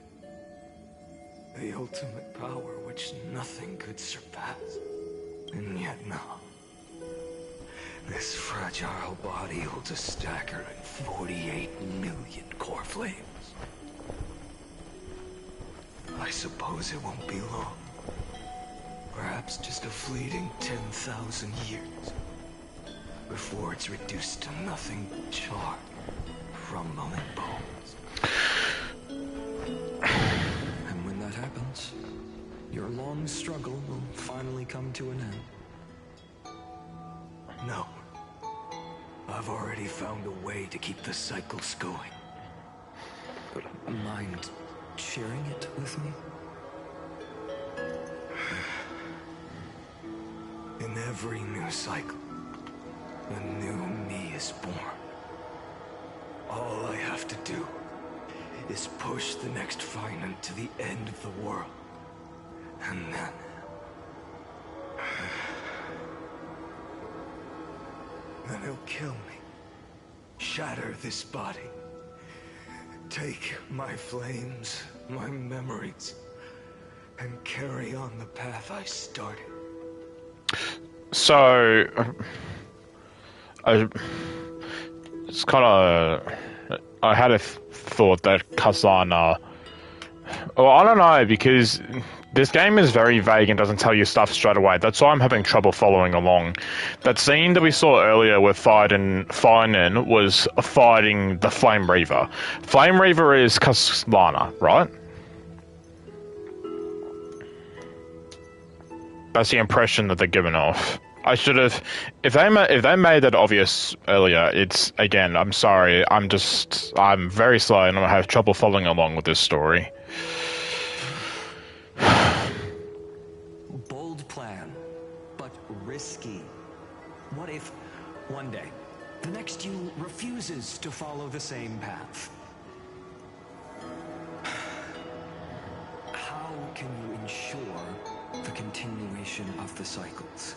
The ultimate power which nothing could surpass. And yet now, this fragile body holds a staggering 48 million core flames. I suppose it won't be long. Perhaps just a fleeting 10,000 years. Before it's reduced to nothing but charred, rumbling bones. And when that happens, your long struggle will finally come to an end. No. I've already found a way to keep the cycles going. But mind sharing it with me? In every new cycle, a new me is born. All I have to do is push the next Finite to the end of the world. And then... then he'll kill me. Shatter this body. Take my flames, my memories, and carry on the path I started. So, it's kind of... I had a thought that Kasana... Well, I don't know, because this game is very vague and doesn't tell you stuff straight away. That's why I'm having trouble following along. That scene that we saw earlier where Finan was fighting the Flame Reaver. Flame Reaver is Kasana, right? That's the impression that they're giving off. I should have, if they made that obvious earlier. It's again, I'm sorry, I'm very slow and I have trouble following along with this story. Bold plan, but risky. What if one day the next you refuses to follow the same path? How can you ensure the continuation of the cycles?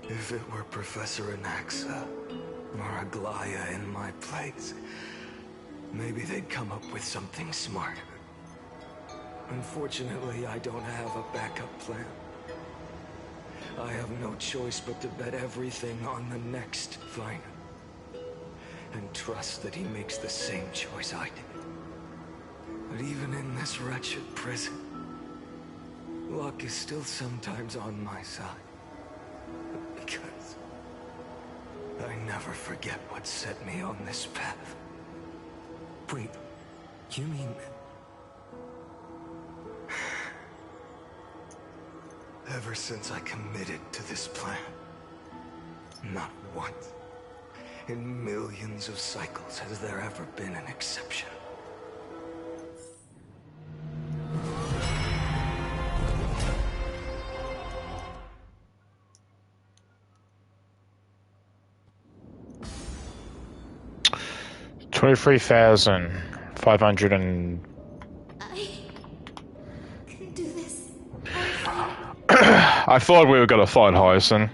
If it were Professor Anaxa or Aglaya in my place, maybe they'd come up with something smart. Unfortunately, I don't have a backup plan. I have no choice but to bet everything on the next final. And trust that he makes the same choice I did. But even in this wretched prison, luck is still sometimes on my side. Because I never forget what set me on this path. Wait, you mean... Ever since I committed to this plan, not once in millions of cycles has there ever been an exception. $23,500 and... I can do this. I thought we were gonna fight Hyacin.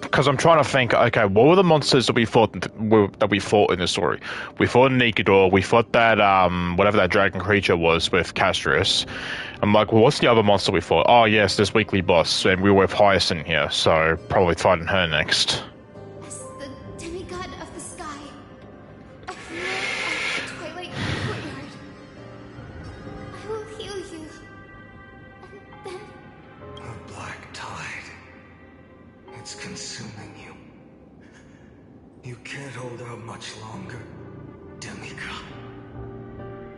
Because I'm trying to think, okay, what were the monsters that we fought in this story? We fought Nikador, we fought that, whatever that dragon creature was with Castris. I'm like, well, what's the other monster we fought? Oh, yes, this weekly boss, and we were with Hyacin here, so probably fighting her next. As the demigod of the sky, a hero of the Twilight Courtyard, I will heal you. And then... A black tide. It's consuming you. You can't hold out much longer, demigod.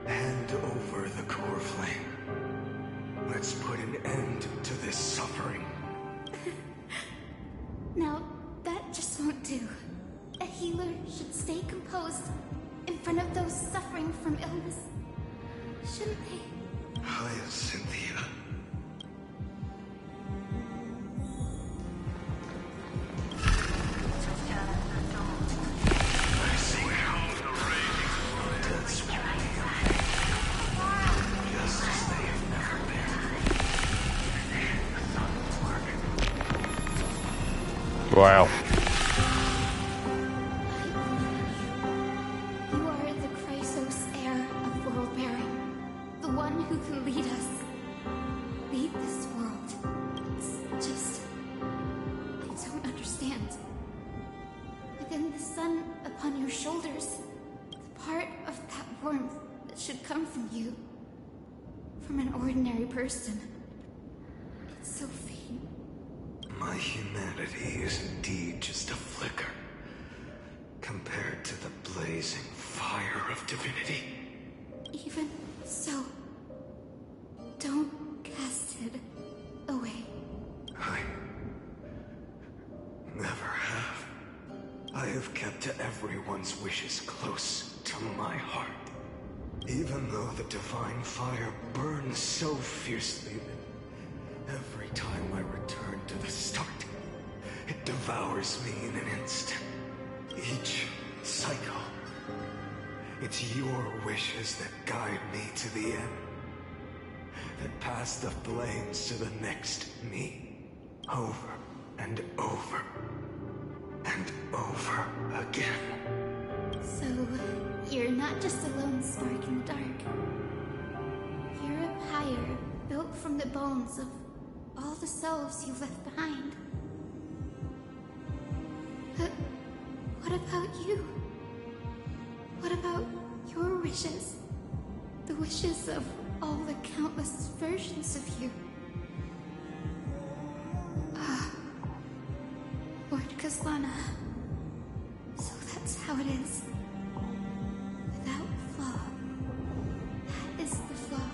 Hand over the core flame. Let's put an end to this suffering. Now, that just won't do. A healer should stay composed in front of those suffering from illness. Shouldn't they? Hiya, Cynthia. Wow. You are the Chrysos heir of world bearing. The one who can lead us. Lead this world. It's just... I don't understand. Within the sun upon your shoulders, the part of that warmth that should come from you. From an ordinary person. It's so faint. My humanity is indeed just a flicker, compared to the blazing fire of divinity. Even so, don't cast it away. I never have. I have kept to everyone's wishes close to my heart. Even though the divine fire burns so fiercely that every time I return to the start, it devours me in an instant. Each cycle. It's your wishes that guide me to the end. That pass the flames to the next me. Over and over. And over again. So, you're not just a lone spark in the dark. You're a pyre built from the bones of all the selves you left behind. But what about you? What about your wishes? The wishes of all the countless versions of you. Lord Kaslana. So that's how it is. Without flaw. That is the flaw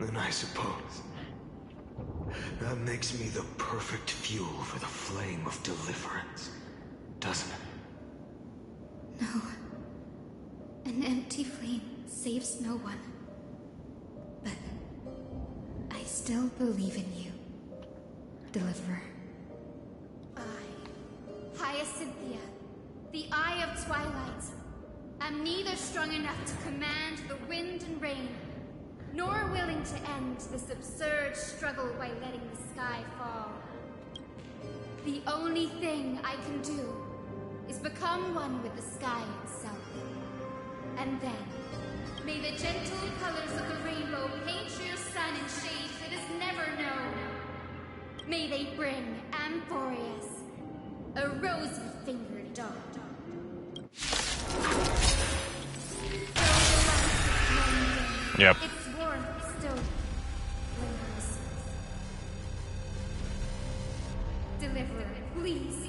And I suppose that makes me the perfect fuel for the flame of deliverance, doesn't it? No. An empty flame saves no one. But I still believe in you, Deliverer. I, Hyacinthia, the Eye of Twilight, am neither strong enough to command the wind and rain, nor willing to end this absurd struggle by letting the sky fall. The only thing I can do is become one with the sky itself. And then, may the gentle colors of the rainbow paint your sun in shades it has never known. May they bring Amphorius a rosy-fingered dog. Yep. Its warmth still lingers. Deliverer, please,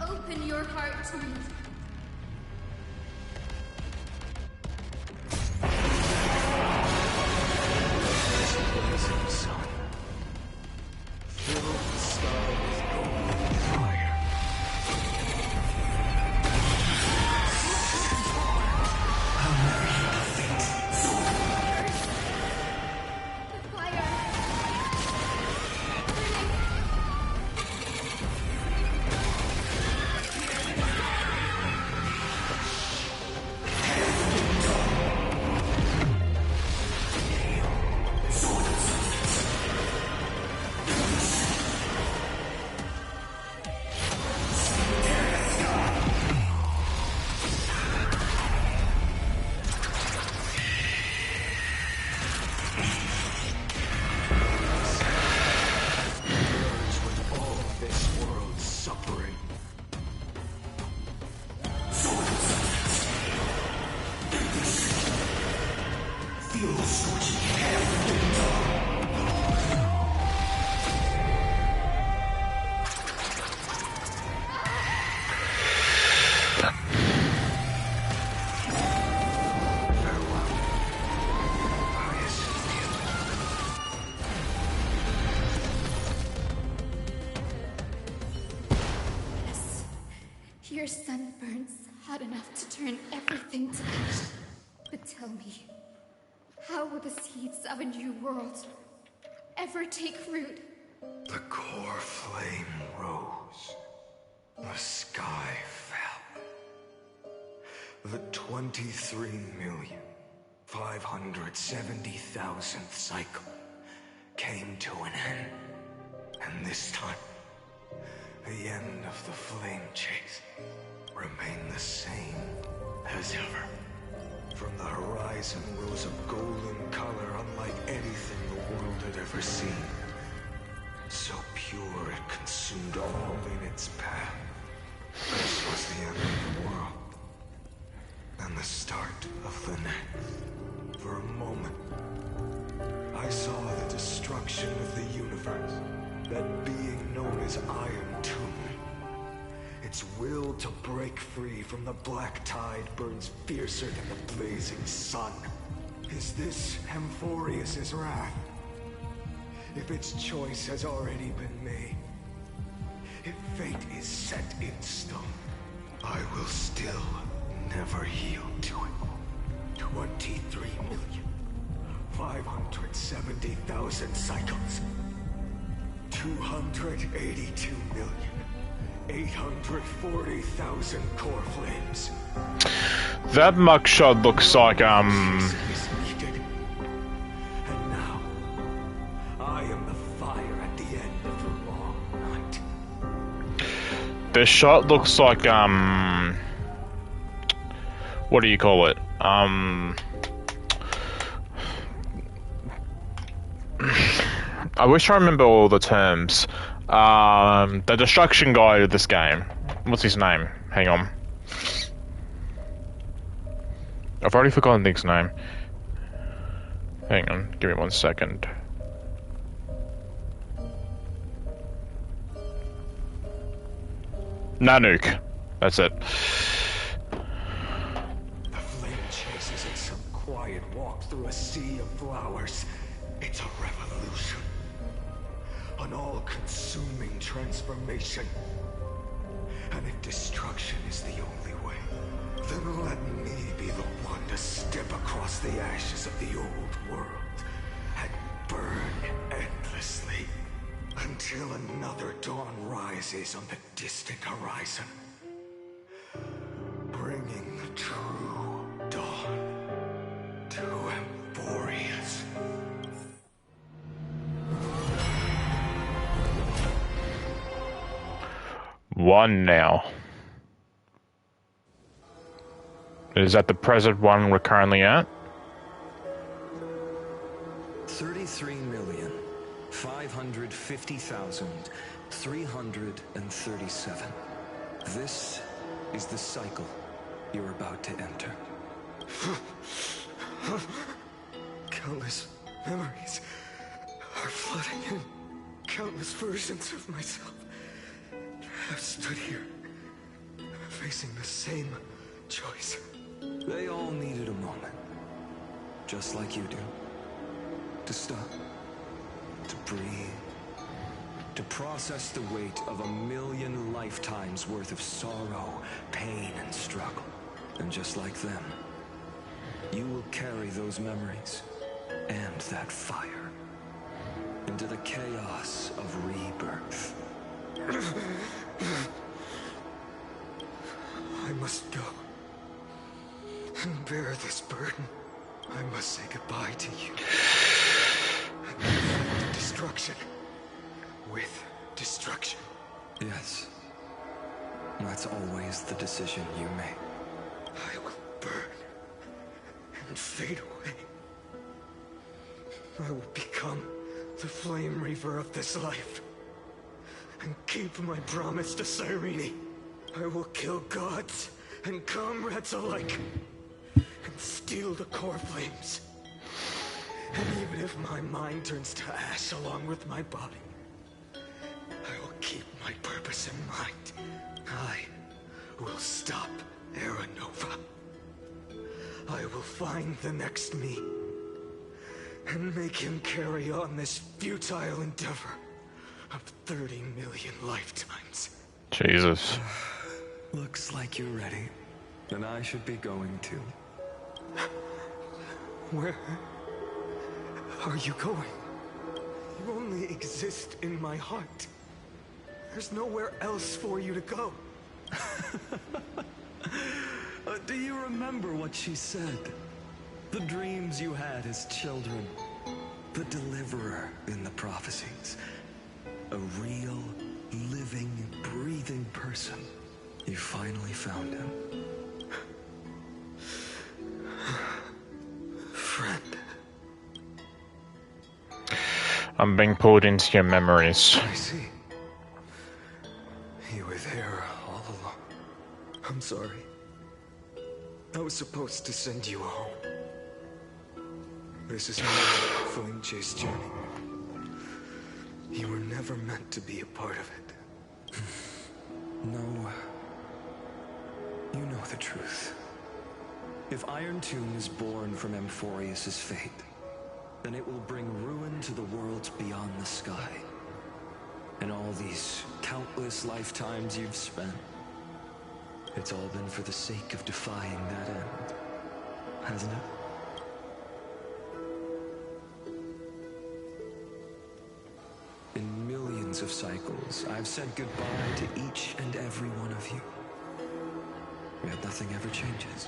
open your heart to me. Blazing sun. Fill the sky with golden fire. The fire. Your sun burns hot enough to turn everything to ash. But tell me, how will the seeds of a new world ever take root? The core flame rose. The sky fell. The 23,570,000th cycle came to an end. And this time, the end of the flame chase remained the same as ever. From the horizon rose a golden color unlike anything the world had ever seen. So pure it consumed all in its path. This was the end of the world, and the start of the next. For a moment, I saw the destruction of the universe, that being known as Iron Tomb. Its will to break free from the black tide burns fiercer than the blazing sun. Is this Amphorius's wrath? If its choice has already been made, if fate is set in stone, I will still never yield to it. 23,570,000 cycles. 282,840,000 core flames. That mugshot looks like And now, I am the fire at the end of the long night. the shot looks like what do you call it? I wish I remember all the terms. The destruction guy of this game. What's his name? Hang on. I've already forgotten Nick's name. Hang on, give me 1 second. Nanook. That's it. The flame chases in some quiet walk through a sea of flowers. Its an all-consuming transformation. And if destruction is the only way, then let me be the one to step across the ashes of the old world and burn endlessly until another dawn rises on the distant horizon, bringing the true dawn to Emporius. One now. Is that the present one we're currently at? 33,550,337. This is the cycle you're about to enter. Countless memories are flooding in. Countless versions of myself have stood here, facing the same choice. They all needed a moment, just like you do. To stop, to breathe, to process the weight of 1,000,000 lifetimes worth of sorrow, pain, and struggle. And just like them, you will carry those memories and that fire into the chaos of rebirth. I must go and bear this burden. I must say goodbye to you. And defeat destruction with destruction. Yes. That's always the decision you make. I will burn and fade away. I will become the flame reaver of this life and keep my promise to Cyrene. I will kill gods and comrades alike and steal the core flames. And even if my mind turns to ash along with my body, I will keep my purpose in mind. I will stop Era Nova. I will find the next me and make him carry on this futile endeavor of 30 million lifetimes. Jesus. Looks like you're ready. Then I should be going too. Where are you going? You only exist in my heart. There's nowhere else for you to go. Do you remember what she said? The dreams you had as children. The deliverer in the prophecies. A real, living, breathing person. You finally found him. Friend. I'm being pulled into your memories. I see. You were there all along. I'm sorry. I was supposed to send you home. This is my flame chase journey. You were never meant to be a part of it. No. You know the truth. If Iron Tomb is born from Amphorius' fate, then it will bring ruin to the worlds beyond the sky. And all these countless lifetimes you've spent, it's all been for the sake of defying that end, hasn't it? In millions of cycles, I've said goodbye to each and every one of you. Yet nothing ever changes.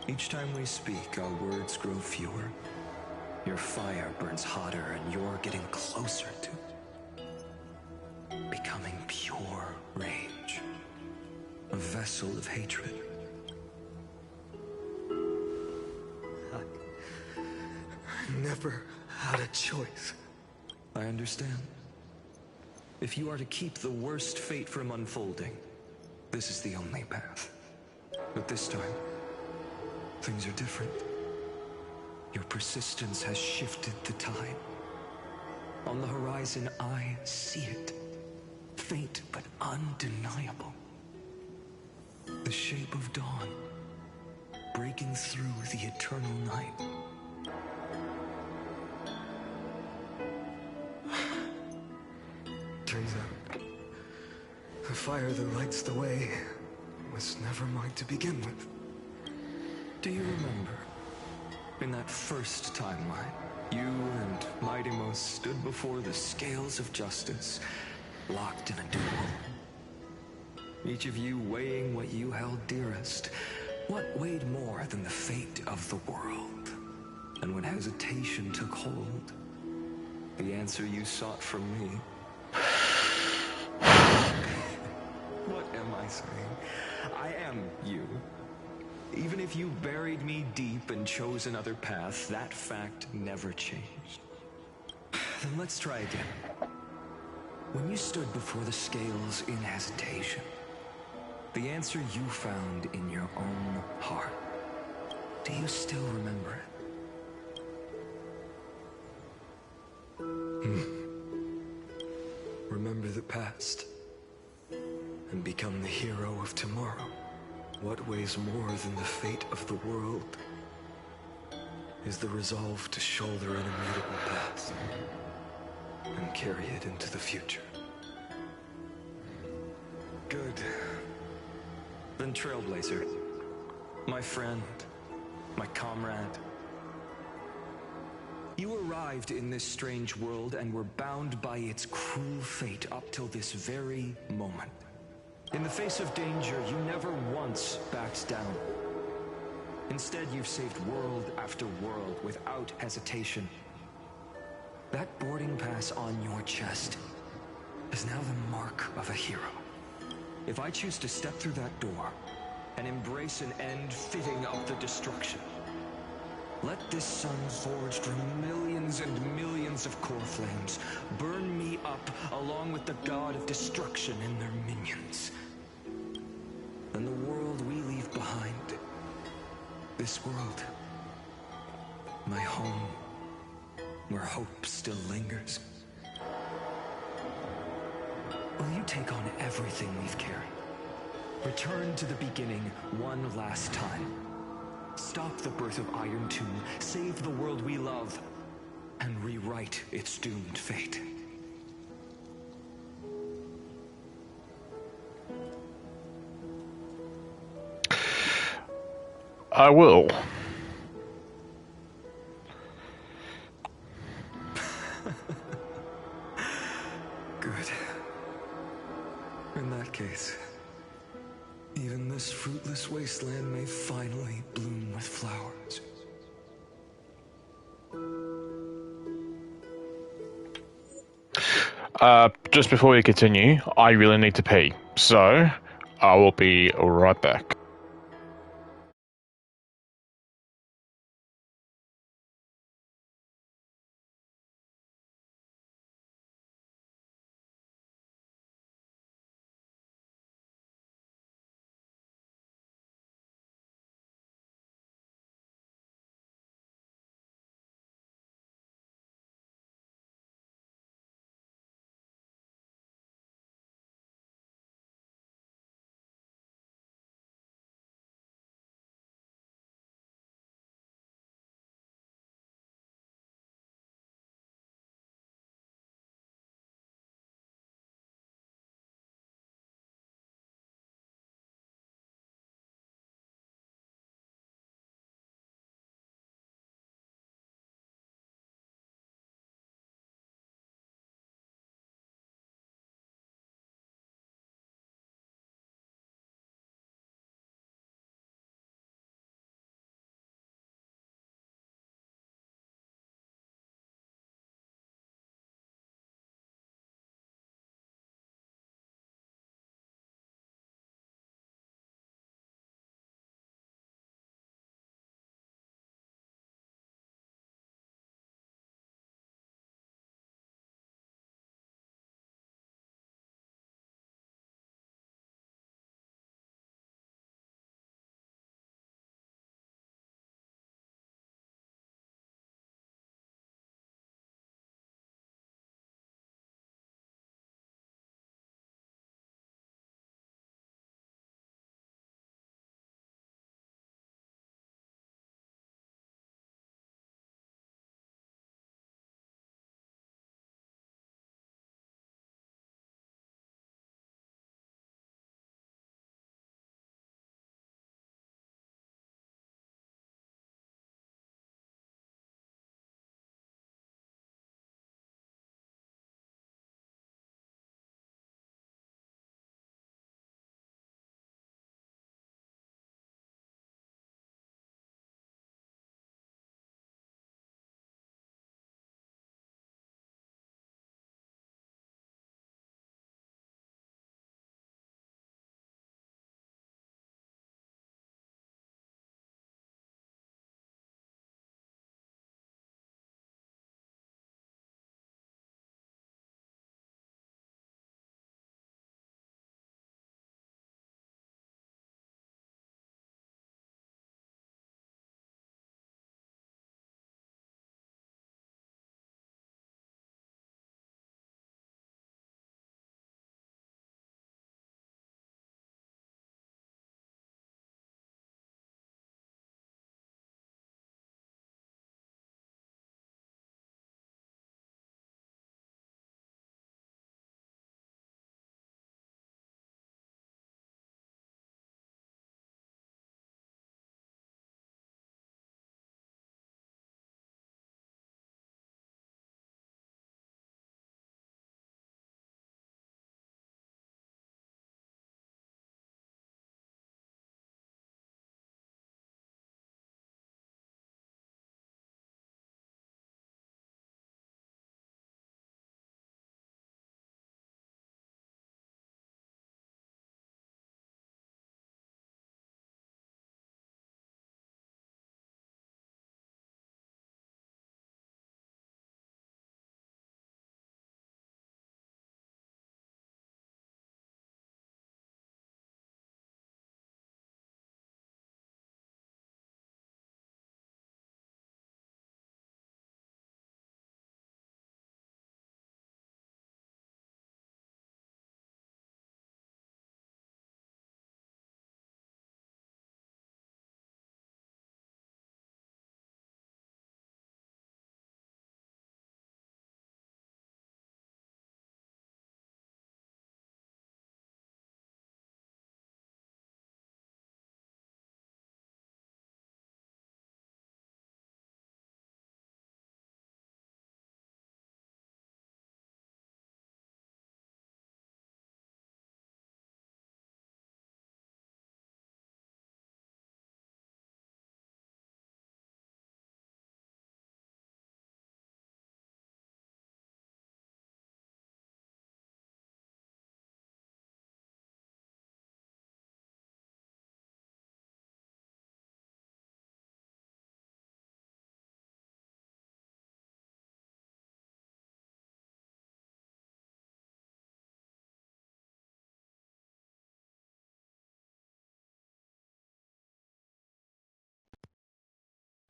Each time we speak, our words grow fewer. Your fire burns hotter, and you're getting closer to becoming pure rage. A vessel of hatred. I never had a choice. I understand. If you are to keep the worst fate from unfolding, this is the only path. But this time, things are different. Your persistence has shifted the tide. On the horizon, I see it. Faint but undeniable. The shape of dawn, breaking through the eternal night. The fire that lights the way was never mine to begin with. Do you remember? In that first timeline, you and Mightymost stood before the scales of justice, locked in a duel. Each of you weighing what you held dearest. What weighed more than the fate of the world? And when hesitation took hold, the answer you sought from me. What am I saying? I am you. Even if you buried me deep and chose another path, that fact never changed. Then let's try again. When you stood before the scales in hesitation, the answer you found in your own heart, do you still remember it? Remember the past and become the hero of tomorrow. What weighs more than the fate of the world is the resolve to shoulder an immutable past and carry it into the future. Good. Then Trailblazer, my friend, my comrade. You arrived in this strange world and were bound by its cruel fate up till this very moment. In the face of danger, you never once backed down. Instead, you've saved world after world without hesitation. That boarding pass on your chest is now the mark of a hero. If I choose to step through that door and embrace an end fitting of the destruction, let this sun forged from millions and millions of core flames burn me up along with the god of destruction and their minions. Then the world we leave behind, this world, my home, where hope still lingers. Will you take on everything we've carried? Return to the beginning one last time. Stop the birth of Iron Tomb, save the world we love, and rewrite its doomed fate. I will. Good. In that case, even this fruitless wasteland may finally bloom with flowers. Just before we continue, I really need to pee, so I will be right back.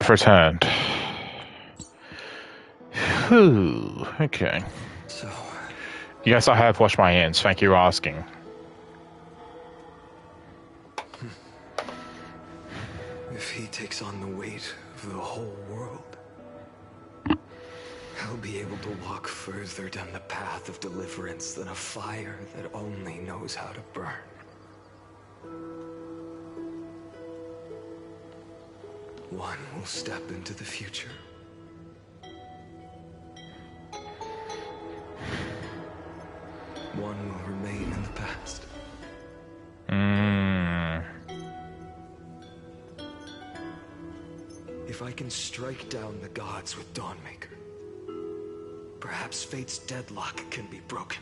Map returned. Whew, okay. So, Yes, I have washed my hands. Thank you for asking. if he takes on the weight of the whole world, he'll be able to walk further down the path of deliverance than a fire that only knows how to burn. One will step into the future. One will remain in the past. If I can strike down the gods with Dawnmaker, perhaps fate's deadlock can be broken.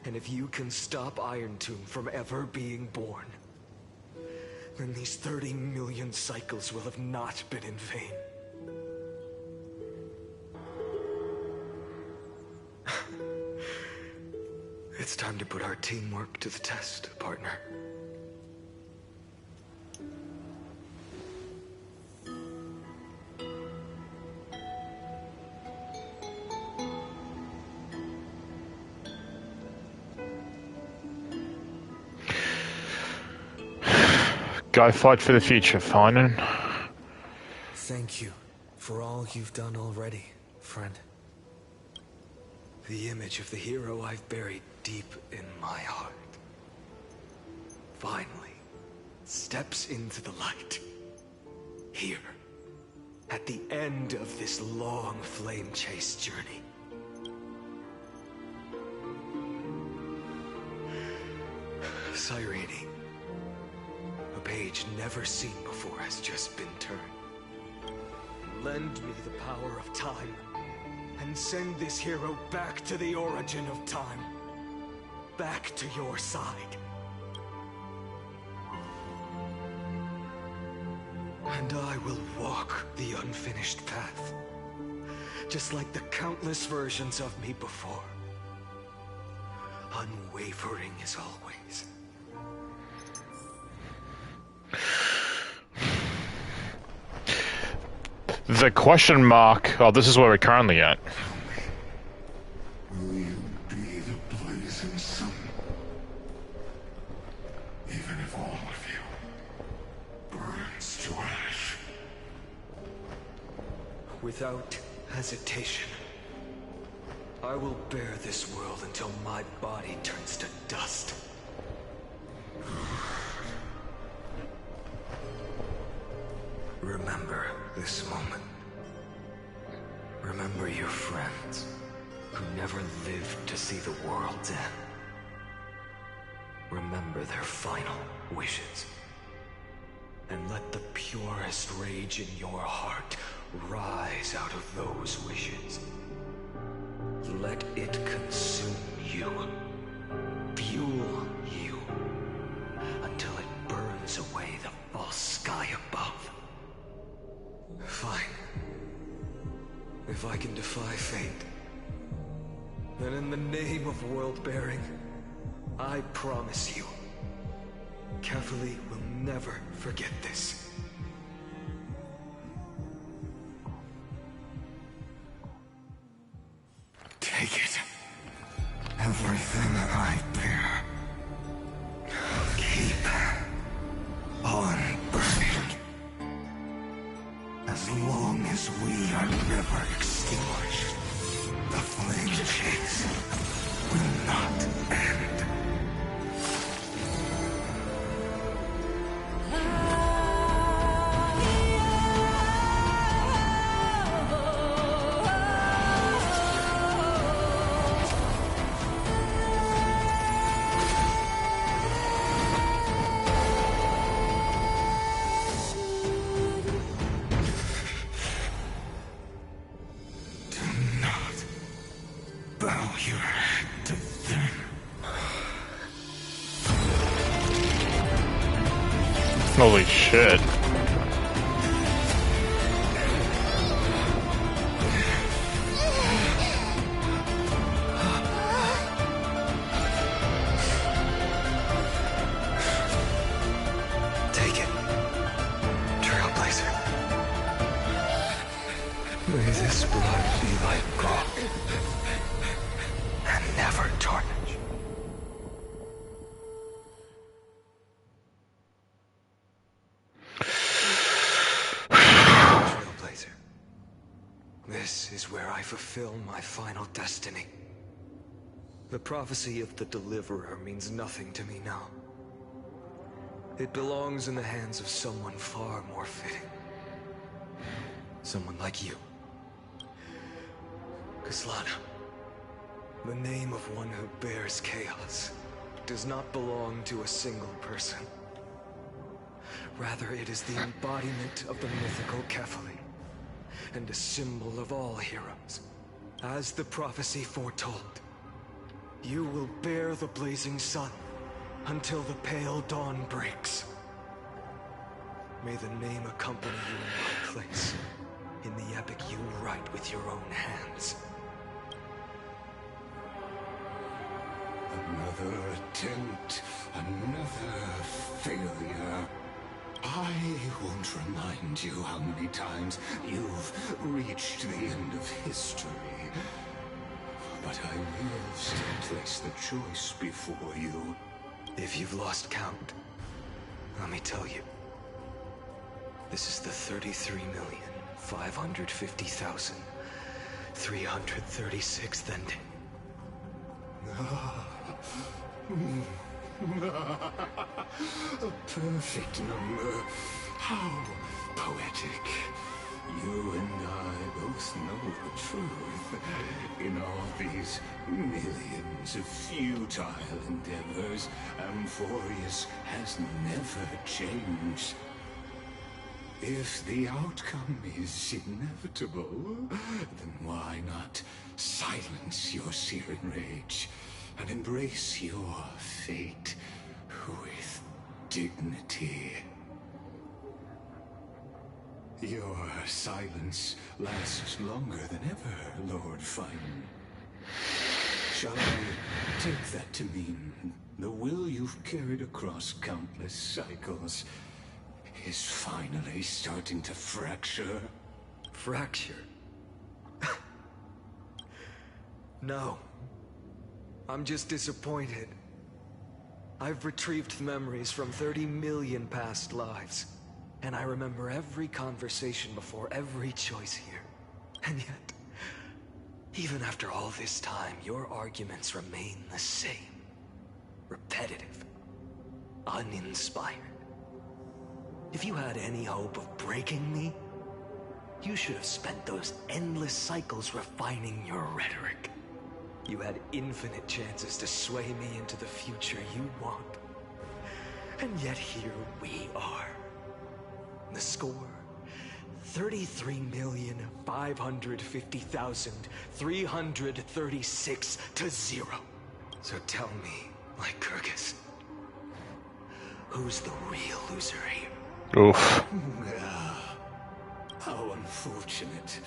And if you can stop Iron Tomb from ever being born, then these 30 million cycles will have not been in vain. It's time to put our teamwork to the test, partner. Go fight for the future, Finan. Thank you for all you've done already, friend. The image of the hero I've buried deep in my heart finally steps into the light. Here, at the end of this long flame chase journey. Cyrene, a page never seen before has just been turned. Lend me the power of time, and send this hero back to the origin of time. Back to your side. And I will walk the unfinished path, just like the countless versions of me before. Unwavering as always. The question mark... Oh, this is where we're currently at. Will you be the blazing sun? Even if all of you burns to ash. Without hesitation, I will bear this world until my body turns to dust. Remember this moment. Remember your friends who never lived to see the world's end. Remember their final wishes. And let the purest rage in your heart rise out of those wishes. Let it consume you, fuel you, until it burns away the false sky above. Fine. If I can defy fate, then in the name of world-bearing, I promise you, Kefali will never forget this. Take it. Everything I bear. Keep on burning. As long as we are never extinguished, the flame chase will not end. Bow your head to them. Holy shit. Take it, Trailblazer. This is where I fulfill my final destiny. The prophecy of the Deliverer means nothing to me now. It belongs in the hands of someone far more fitting. Someone like you. Kaslana, the name of one who bears chaos does not belong to a single person. Rather, it is the embodiment of the mythical Kefali, and a symbol of all heroes. As the prophecy foretold, you will bear the blazing sun until the pale dawn breaks. May the name accompany you in my place, in the epic you write with your own hands. Another attempt, another failure. I won't remind you how many times you've reached the end of history. But I will still place the choice before you. If you've lost count, let me tell you. This is the 33,550,336th ending. A perfect number. How poetic. You and I both know the truth. In all these millions of futile endeavors, Amphorius has never changed. If the outcome is inevitable, then why not silence your searing rage and embrace your fate with dignity? Your silence lasts longer than ever, Lord Fine. Shall I take that to mean the will you've carried across countless cycles is finally starting to fracture? Fracture? No. I'm just disappointed. I've retrieved memories from 30 million past lives, and I remember every conversation before every choice here. And yet, even after all this time, your arguments remain the same. Repetitive. Uninspired. If you had any hope of breaking me, you should have spent those endless cycles refining your rhetoric. You had infinite chances to sway me into the future you want. And yet here we are. The score, 33,550,336 to 0. So tell me, like Kyrgyz, who's the real loser here? Oof. How unfortunate.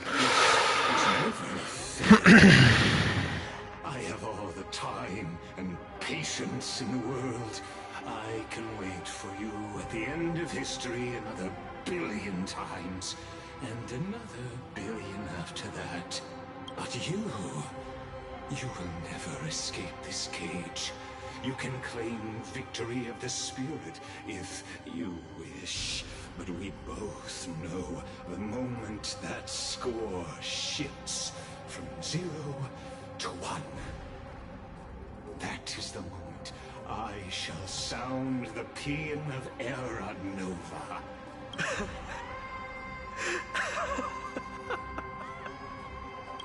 It's never fair. I have all the time and patience in the world. I can wait for you at the end of history another billion times, and another billion after that. But you will never escape this cage. You can claim victory of the spirit if you wish. But we both know the moment that score shifts from 0 to 1. That is the moment I shall sound the paean of Era Nova.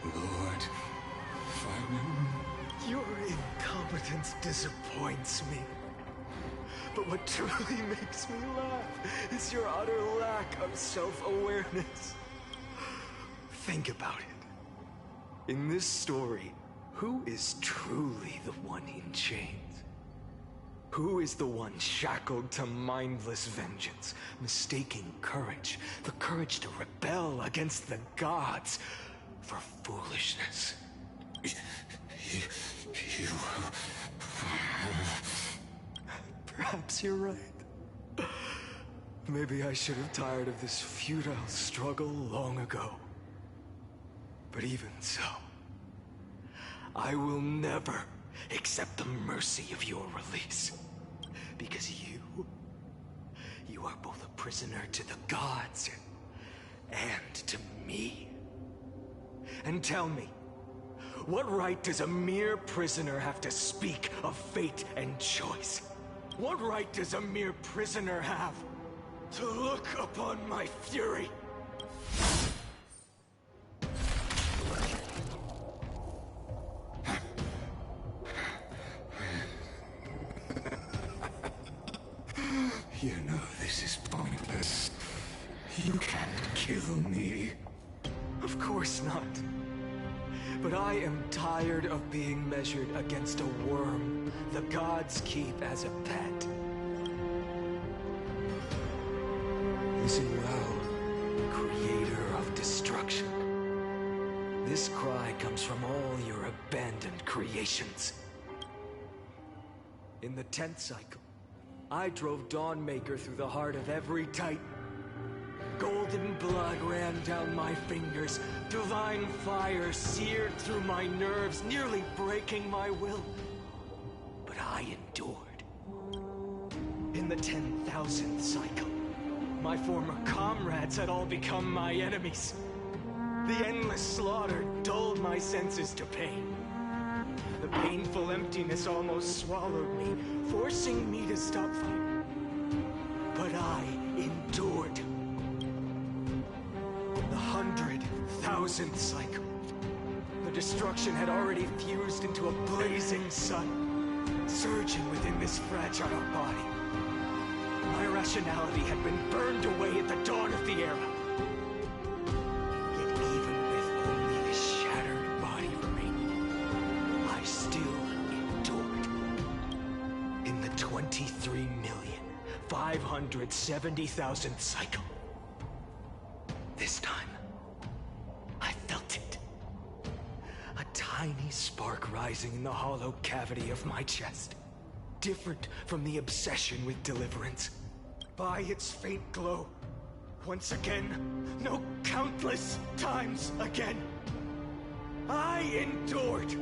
Lord Farman? Your incompetence disappoints me. But what truly makes me laugh is your utter lack of self-awareness. Think about it. In this story, who is truly the one in chains? Who is the one shackled to mindless vengeance, mistaking courage, the courage to rebel against the gods, for foolishness? You... Perhaps you're right. Maybe I should have tired of this futile struggle long ago. But even so, I will never accept the mercy of your release. Because you are both a prisoner to the gods and to me. And tell me, what right does a mere prisoner have to speak of fate and choice? What right does a mere prisoner have to look upon my fury? You know this is pointless. You can't kill me. Of course not. But I am tired of being measured against a worm the gods keep as a pet. Listen well, creator of destruction. This cry comes from all your abandoned creations. In the 10th cycle, I drove Dawnmaker through the heart of every Titan. Golden blood ran down my fingers. Divine fire seared through my nerves, nearly breaking my will. But I endured. In the 10,000th cycle, my former comrades had all become my enemies. The endless slaughter dulled my senses to pain. The painful emptiness almost swallowed me, forcing me to stop fighting. But I endured. The 100,000th cycle. The destruction had already fused into a blazing sun, surging within this fragile body. My rationality had been burned away at the dawn of the era. Yet even with only this shattered body remaining, I still endured. In the 23,570,000th cycle. This time, I felt it. A tiny spark rising in the hollow cavity of my chest. Different from the obsession with deliverance. By its faint glow, once again, no, countless times again, I endured.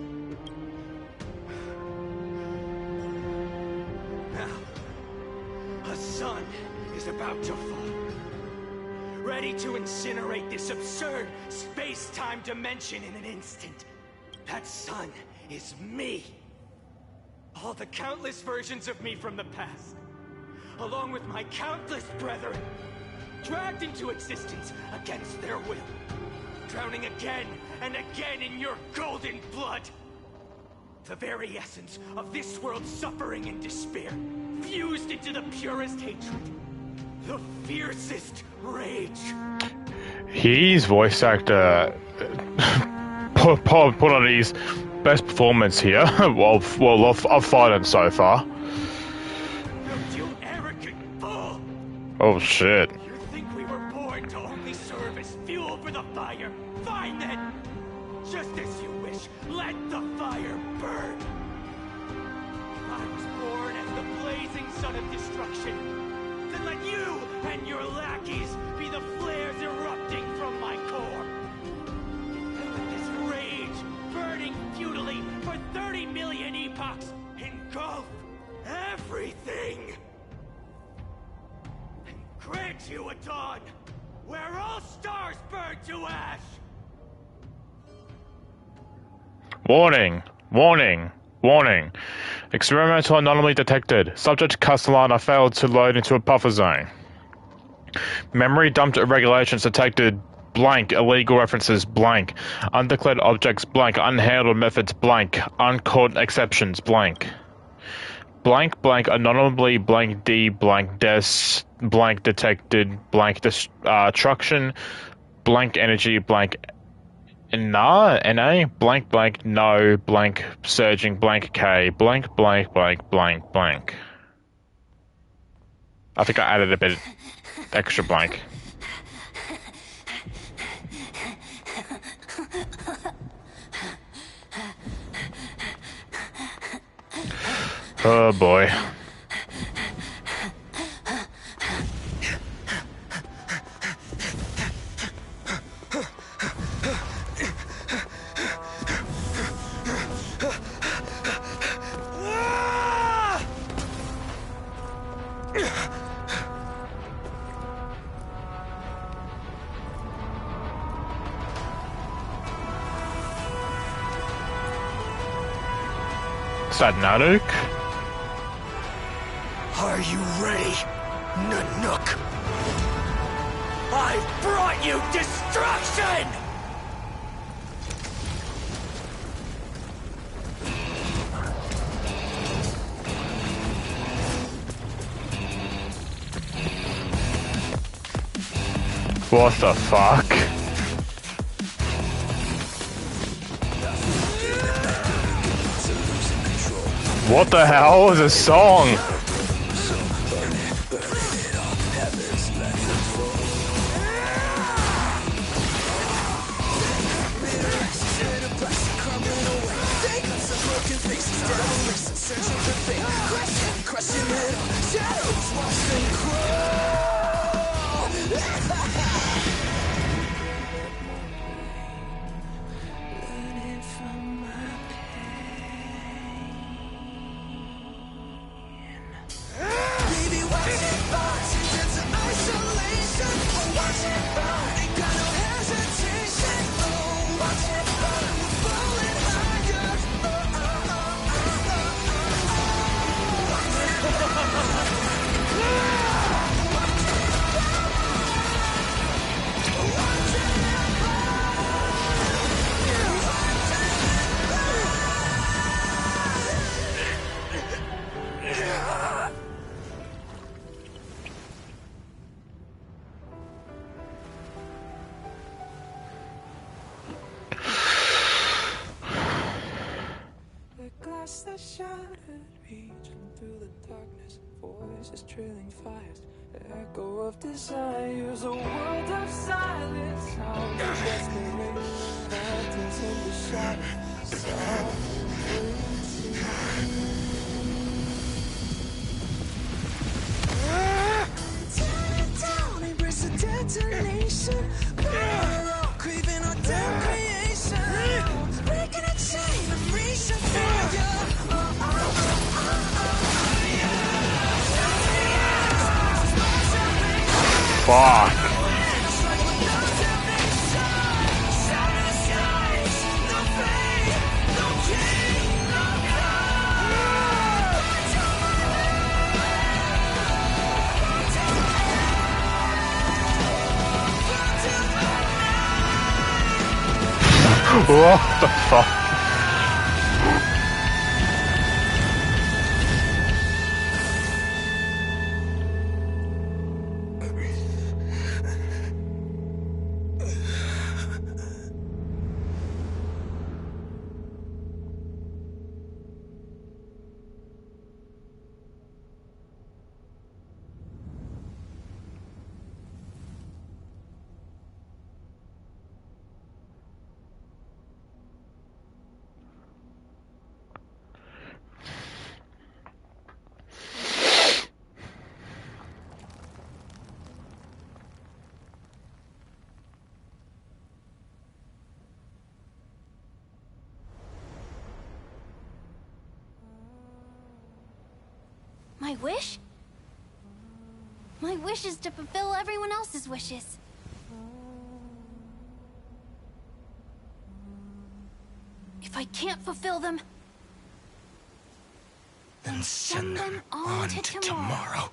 Now, a sun is about to fall. Ready to incinerate this absurd space-time dimension in an instant. That sun is me. All the countless versions of me from the past, along with my countless brethren, dragged into existence against their will, drowning again and again in your golden blood. The very essence of this world's suffering and despair, fused into the purest hatred, the fiercest rage. His voice actor put on his best performance here of Fighting so far. You arrogant fool! Oh shit. You think we were born to only serve as fuel for the fire? Fine then! Just as you wish, let the fire burn! I was born as the blazing sun of destruction. Then let you and your lackeys be the flares erupting from my core. And let this rage, burning futilely for 30 million epochs, engulf everything. And grant you a dawn where all stars burn to ash. Warning! Warning! Warning! Experimental anomaly detected. Subject Castellana failed to load into a buffer zone. Memory dumped irregularities detected. Blank. Illegal references. Blank. Undeclared objects. Blank. Unhandled methods. Blank. Uncaught exceptions. Blank. Blank blank anomaly blank D blank des blank detected blank destruction blank energy blank NA blank blank no blank surging blank K blank blank blank blank blank. I think I added a bit extra blank. Oh boy. Is that Nanook? Are you ready, Nanook? I've brought you destruction! What the fuck? What the hell is this song? That shattered, reaching through the darkness, voices trailing fires, echo of desires, a world of silence, sound of desperation, lanterns in the shadows, tear it down, embrace a detonation, craving our damn creation, breaking a chain and reaching for you. Fuck. What the fuck? My wish? My wish is to fulfill everyone else's wishes. If I can't fulfill them, then send them on to tomorrow.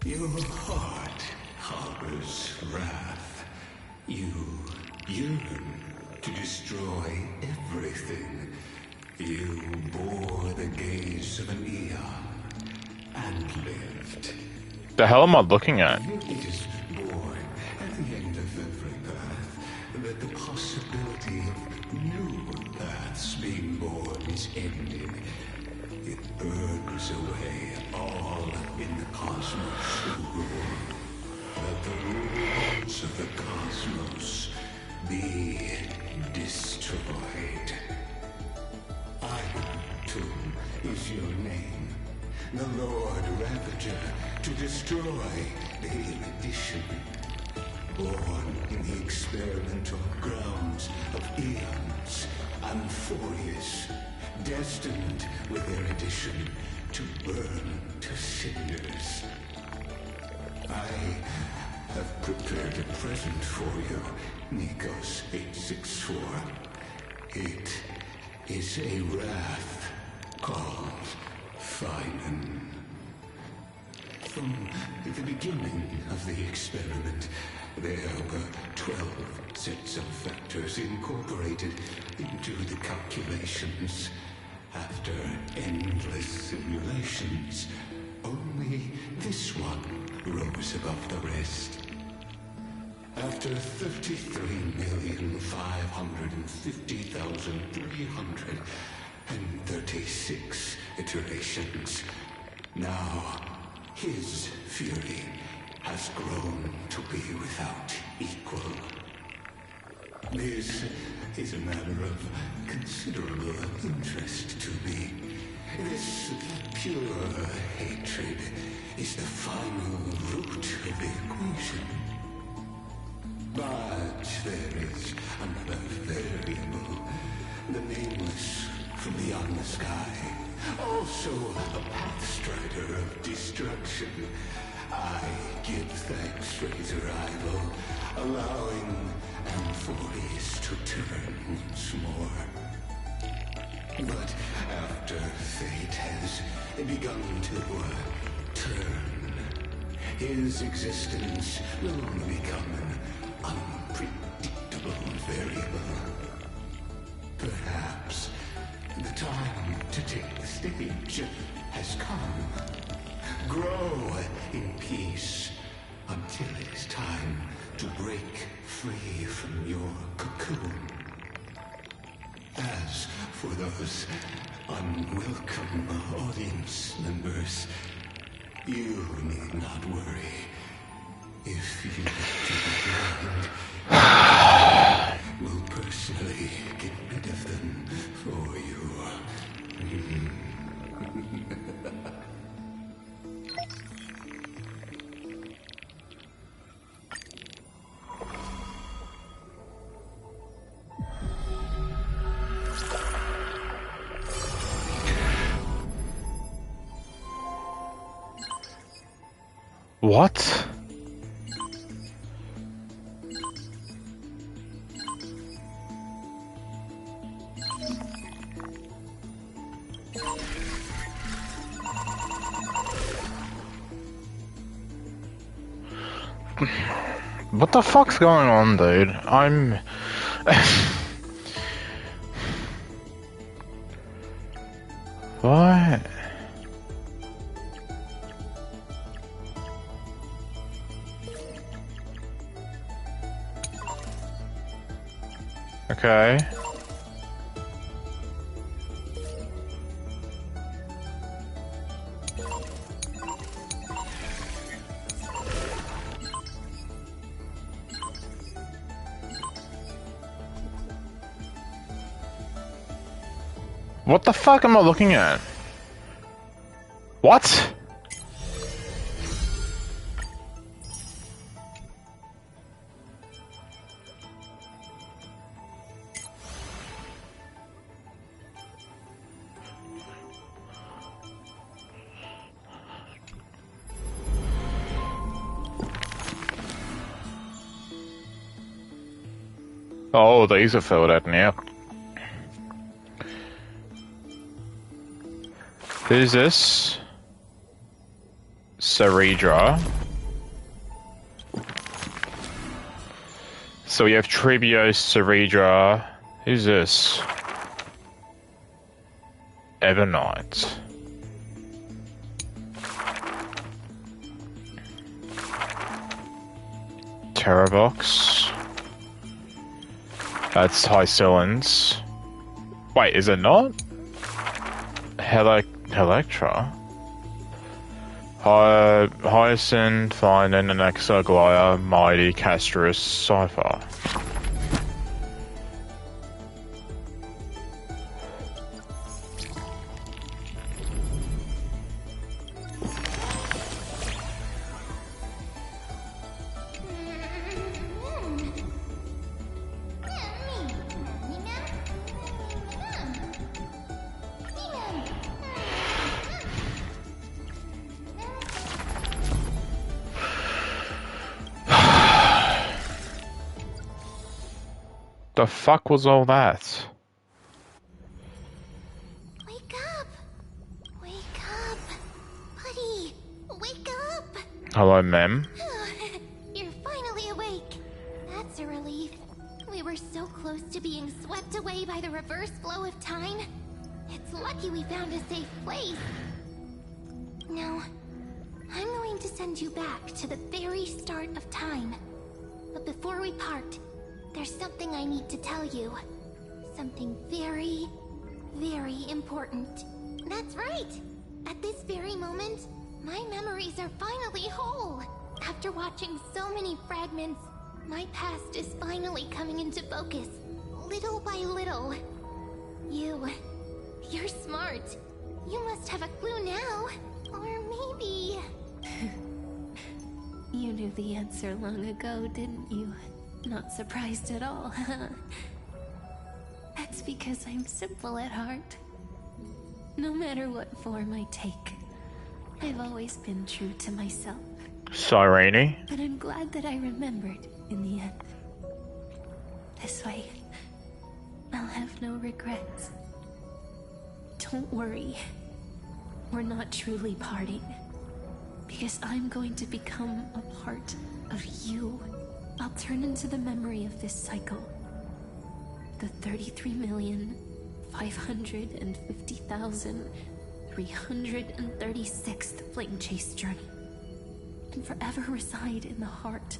Your heart harbors wrath. You yearn to destroy everything. You bore the gaze of an eon and lived. The hell am I looking at? It is born at the end of every path that the possibility of new paths being born is ended. It burns away all in the cosmos who rule. Let the rules of the cosmos be destroyed. Iron Tomb is your name. The Lord Ravager to destroy the erudition. Born in the experimental grounds of eons, Amphorius, destined with erudition to burn to cinders. I have prepared a present for you, Nikos 864. It is a wrath called Finan. From the beginning of the experiment, there were 12 sets of factors incorporated into the calculations. After endless simulations, only this one rose above the rest. After 33,550,336 iterations, now his fury has grown to be without equal. This is a matter of considerable interest to me. This pure hatred is the final root of the equation. But there is another variable, the nameless from beyond the sky. Also a pathstrider of destruction. I give thanks for his arrival, allowing Amphoris to turn once more. But after fate has begun to turn, his existence will only become an unpredictable variable. Perhaps the time to take the stage has come. Grow in peace until it is time to break free from your cocoon. As for those unwelcome audience members, you need not worry. If you to the ground, will personally get rid of them for you. What? What the fuck's going on, dude? I'm... What? Okay. What the fuck am I looking at? What? Oh, these are filled out now. Who's this? Saridra. So we have Tribio, Saridra. Who's this? Evernight. Terravox. That's Hycillans. Wait, is it not? Electra? Hyacinth, Finan, and Exoglaya, Mighty, Castrus, Cypher. The fuck was all that? Wake up! Wake up! Buddy! Wake up! Hello, ma'am. You're finally awake. That's a relief. We were so close to being swept away by the reverse flow of time. It's lucky we found a safe place. Now, I'm going to send you back to the very start of time. But before we part, there's something I need to tell you. Something very, very important. That's right! At this very moment, my memories are finally whole. After watching so many fragments, my past is finally coming into focus, little by little. You're smart. You must have a clue now. Or maybe... You knew the answer long ago, didn't you? Not surprised at all, huh? That's because I'm simple at heart. No matter what form I take, I've always been true to myself. Sirene? But I'm glad that I remembered in the end. This way, I'll have no regrets. Don't worry. We're not truly parting. Because I'm going to become a part of you. I'll turn into the memory of this cycle. The 33,550,336th Flame Chase journey. And forever reside in the heart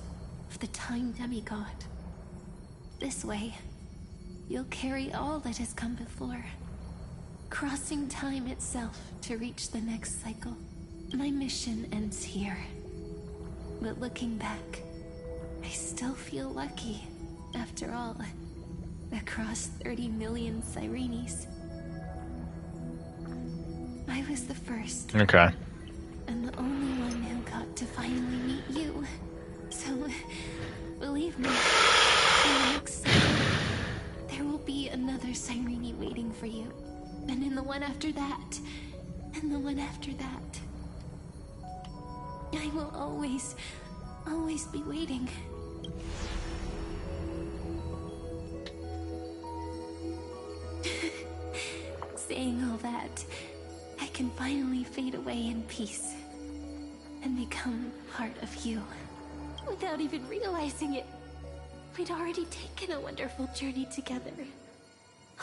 of the Time Demigod. This way, you'll carry all that has come before, crossing time itself to reach the next cycle. My mission ends here, but looking back, I still feel lucky. After all, across 30 million Sirenes, I was the first. Okay. And the only one who got to finally meet you. So, believe me, in the next cycle, there will be another Sirene waiting for you. And in the one after that, and the one after that. I will always be waiting. Saying all that, I can finally fade away in peace and become part of you. Without even realizing it, we'd already taken a wonderful journey together,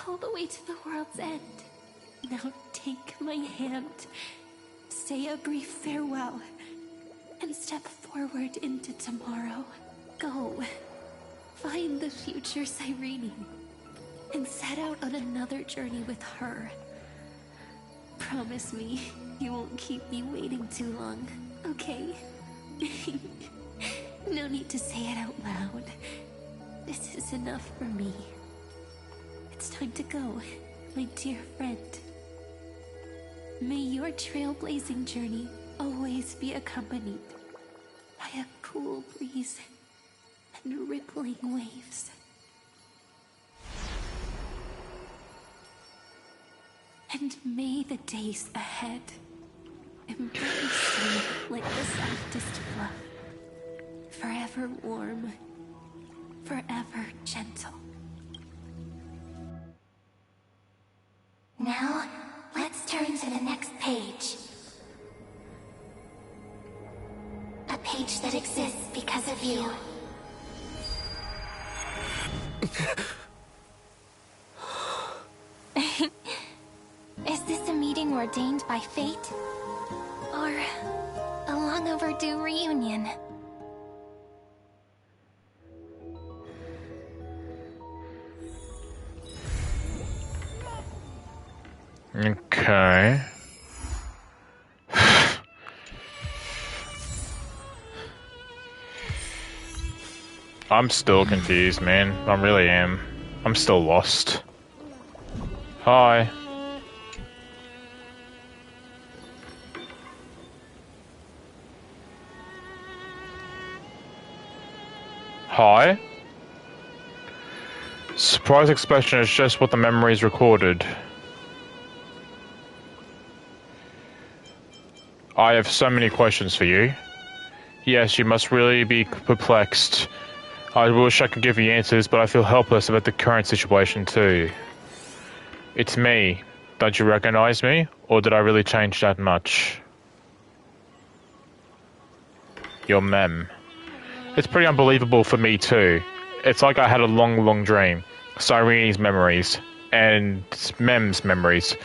all the way to the world's end. Now take my hand, say a brief farewell, and step forward into tomorrow. Go, find the future Sirene, and set out on another journey with her. Promise me you won't keep me waiting too long, okay? No need to say it out loud. This is enough for me. It's time to go, my dear friend. May your trailblazing journey always be accompanied by a cool breeze and rippling waves. And may the days ahead embrace you like the softest fluff, forever warm, forever gentle. Now, let's turn to the next page. A page that exists because of you. Is this a meeting ordained by fate? Or a long overdue reunion? Okay. I'm still confused, man. I really am. I'm still lost. Hi. Hi? Surprise explosion is just what the memories recorded. I have so many questions for you. Yes, you must really be perplexed I wish I could give you answers, but I feel helpless about the current situation too. It's me. Don't you recognize me? Or did I really change that much? Your mem. It's pretty unbelievable for me too. It's like I had a long dream. Cyrene's memories. And Mem's memories.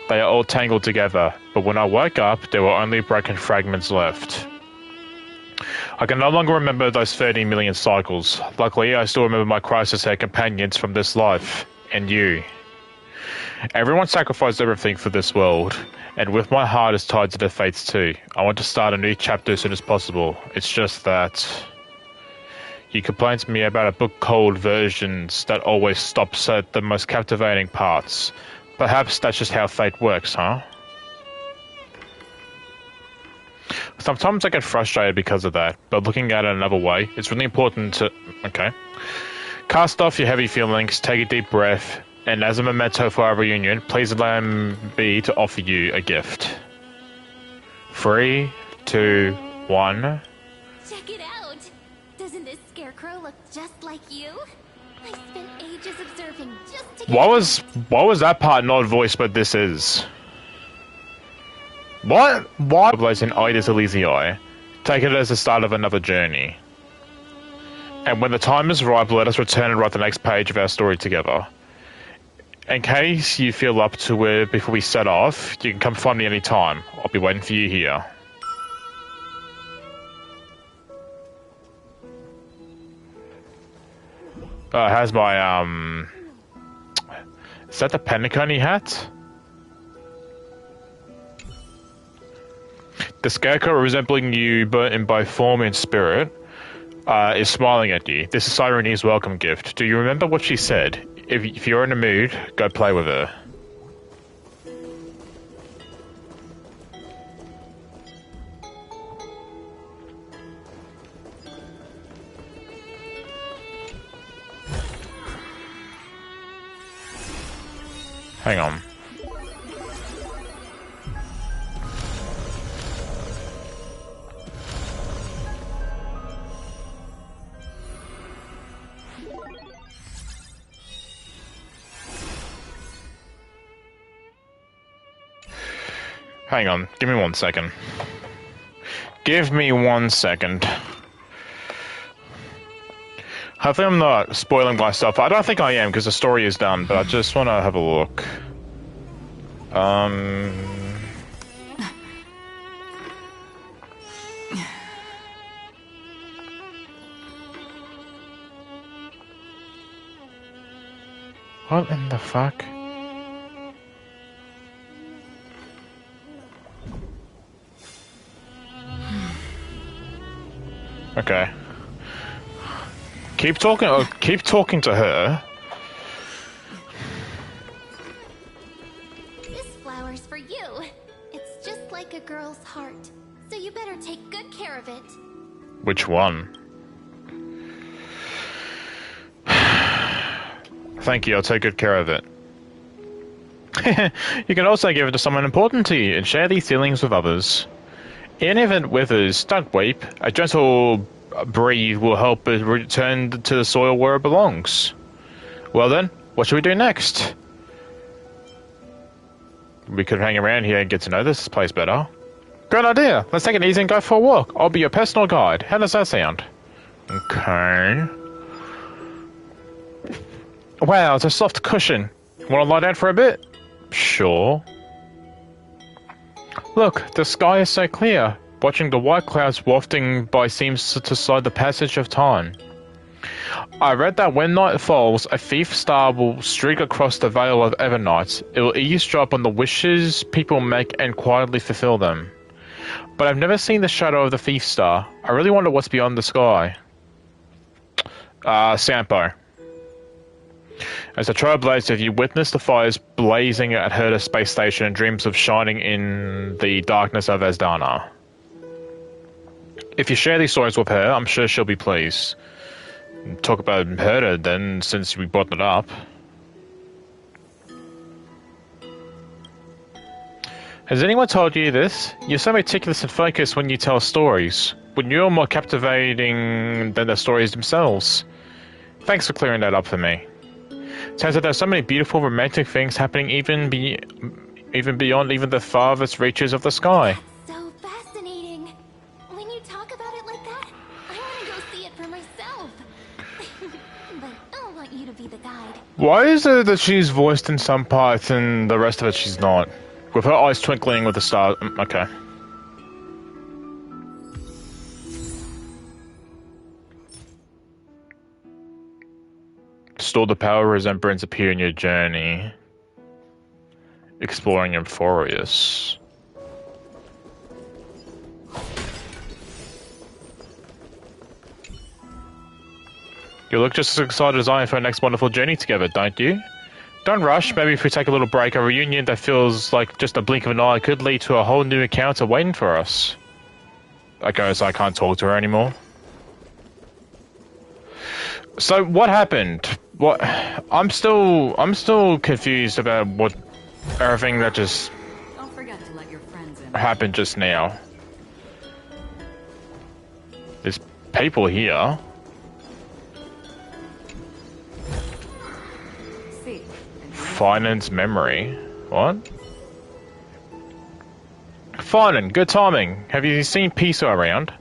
They are all tangled together, but when I woke up, there were only broken fragments left. I can no longer remember those 30 million cycles. Luckily, I still remember my crisis-head companions from this life. And you. Everyone sacrificed everything for this world, and with my heart is tied to their fates too. I want to start a new chapter as soon as possible. It's just that... You complain to me about a book called versions that always stops at the most captivating parts. Perhaps that's just how fate works, huh? Sometimes I get frustrated because of that, but looking at it another way, it's really important to... Okay. Cast off your heavy feelings, take a deep breath, and as a memento for our reunion, please allow me to offer you a gift. 3, 2, 1... Check it out! Doesn't this scarecrow look just like you? I spent ages observing just to get... Why was that part not voiced, but this is? What? Why? Blazing Idas Elysiae. Take it as the start of another journey. And when the time is ripe, let us return and write the next page of our story together. In case you feel up to it before we set off, you can come find me anytime. I'll be waiting for you here. It has my, Is that the Penacony hat? The scarecrow resembling you but in both form and spirit is smiling at you. This is Cyrene's welcome gift. Do you remember what she said? If you're in a mood, go play with her. Hang on. Hang on, give me 1 second. Give me 1 second. Hopefully I'm not spoiling myself. I don't think I am, because the story is done, but I just want to have a look. What in the fuck? Okay. Keep talking to her. This flower's for you. It's just like a girl's heart, so you better take good care of it. Which one? Thank you, I'll take good care of it. You can also give it to someone important to you and share these feelings with others. Even if it withers, don't weep. A gentle breeze will help it return to the soil where it belongs. Well then, what should we do next? We could hang around here and get to know this place better. Great idea! Let's take it easy and go for a walk. I'll be your personal guide. How does that sound? Okay. Wow, it's a soft cushion. Want to lie down for a bit? Sure. Look, the sky is so clear. Watching the white clouds wafting by seems to sign the passage of time. I read that when night falls, a thief star will streak across the Vale of Evernight. It will eavesdrop on the wishes people make and quietly fulfill them. But I've never seen the shadow of the thief star. I really wonder what's beyond the sky. Sampo. As the trailblazer, you witness the fires blazing at Herta space station and dreams of shining in the darkness of Asdana. If you share these stories with her, I'm sure she'll be pleased. Talk about Herta then, since we brought it up. Has anyone told you this? You're so meticulous and focused when you tell stories. But you're more captivating than the stories themselves. Thanks for clearing that up for me. Turns out there's so many beautiful romantic things happening even beyond even the farthest reaches of the sky. So fascinating. When you talk about it like that, I want to go see it for myself. But I don't want you to be the guide. Why is it that she's voiced in some parts and the rest of it she's not? With her eyes twinkling with the stars. Okay. Store the power resemblance appear in your journey. Exploring Euphorius. You look just as excited as I am for our next wonderful journey together, don't you? Don't rush. Maybe if we take a little break, a reunion that feels like just a blink of an eye could lead to a whole new encounter waiting for us. I guess I can't talk to her anymore. So what happened? What? I'm still confused about what everything that just Don't forget to let your friends in. happened just now. There's people here. See. Finance memory. What? Finan, good timing. Have you seen Piso around?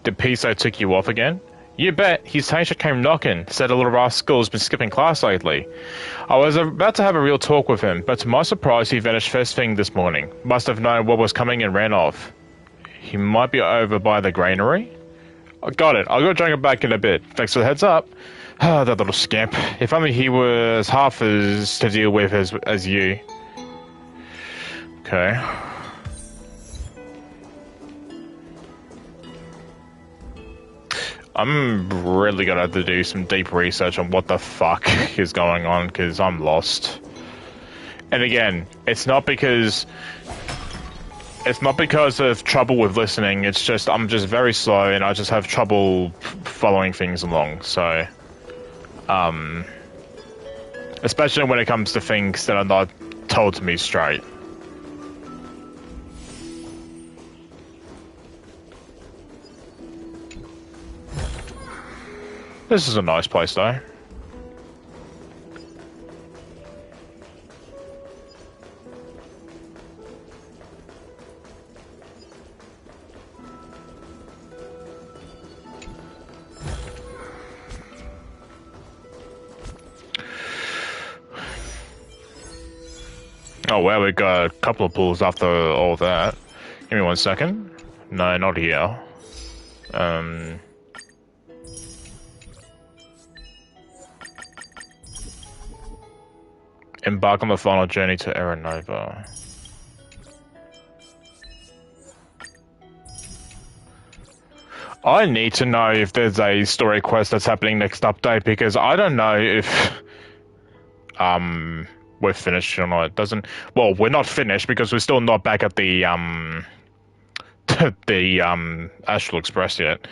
Did Piso tick you off again? You bet. His teacher came knocking, said a little rascal's been skipping class lately. I was about to have a real talk with him, but to my surprise he vanished first thing this morning. Must have known what was coming and ran off. He might be over by the granary? I got it. I'll go join him back in a bit. Thanks for the heads up. Ah, that little scamp. If only he was half as to deal with as you. Okay. I'm really gonna have to do some deep research on what the fuck is going on, because I'm lost. And again, it's not because of trouble with listening, it's just I'm just very slow and I just have trouble following things along, so especially when it comes to things that are not told to me straight. This is a nice place, though. Oh, well, we got a couple of pools after all that. Give me 1 second. No, not here. Embark on the final journey to Aranova. I need to know if there's a story quest that's happening next update, because I don't know if we're finished or not. It doesn't. Well, we're not finished because we're still not back at the the Astral Express yet.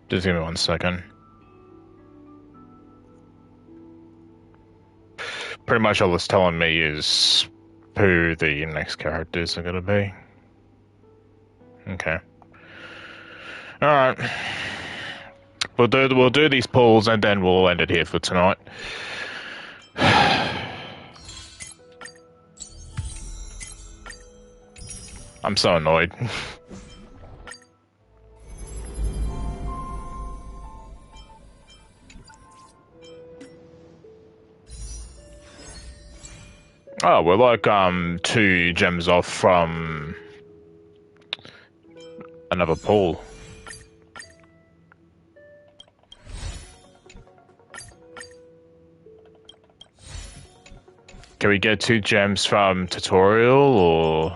Just give me 1 second. Pretty much all it's telling me is who the next characters are gonna be. Okay. Alright. We'll do these pulls and then we'll end it here for tonight. I'm so annoyed. Oh, we're like 2 gems off from another pool. Can we get 2 gems from tutorial,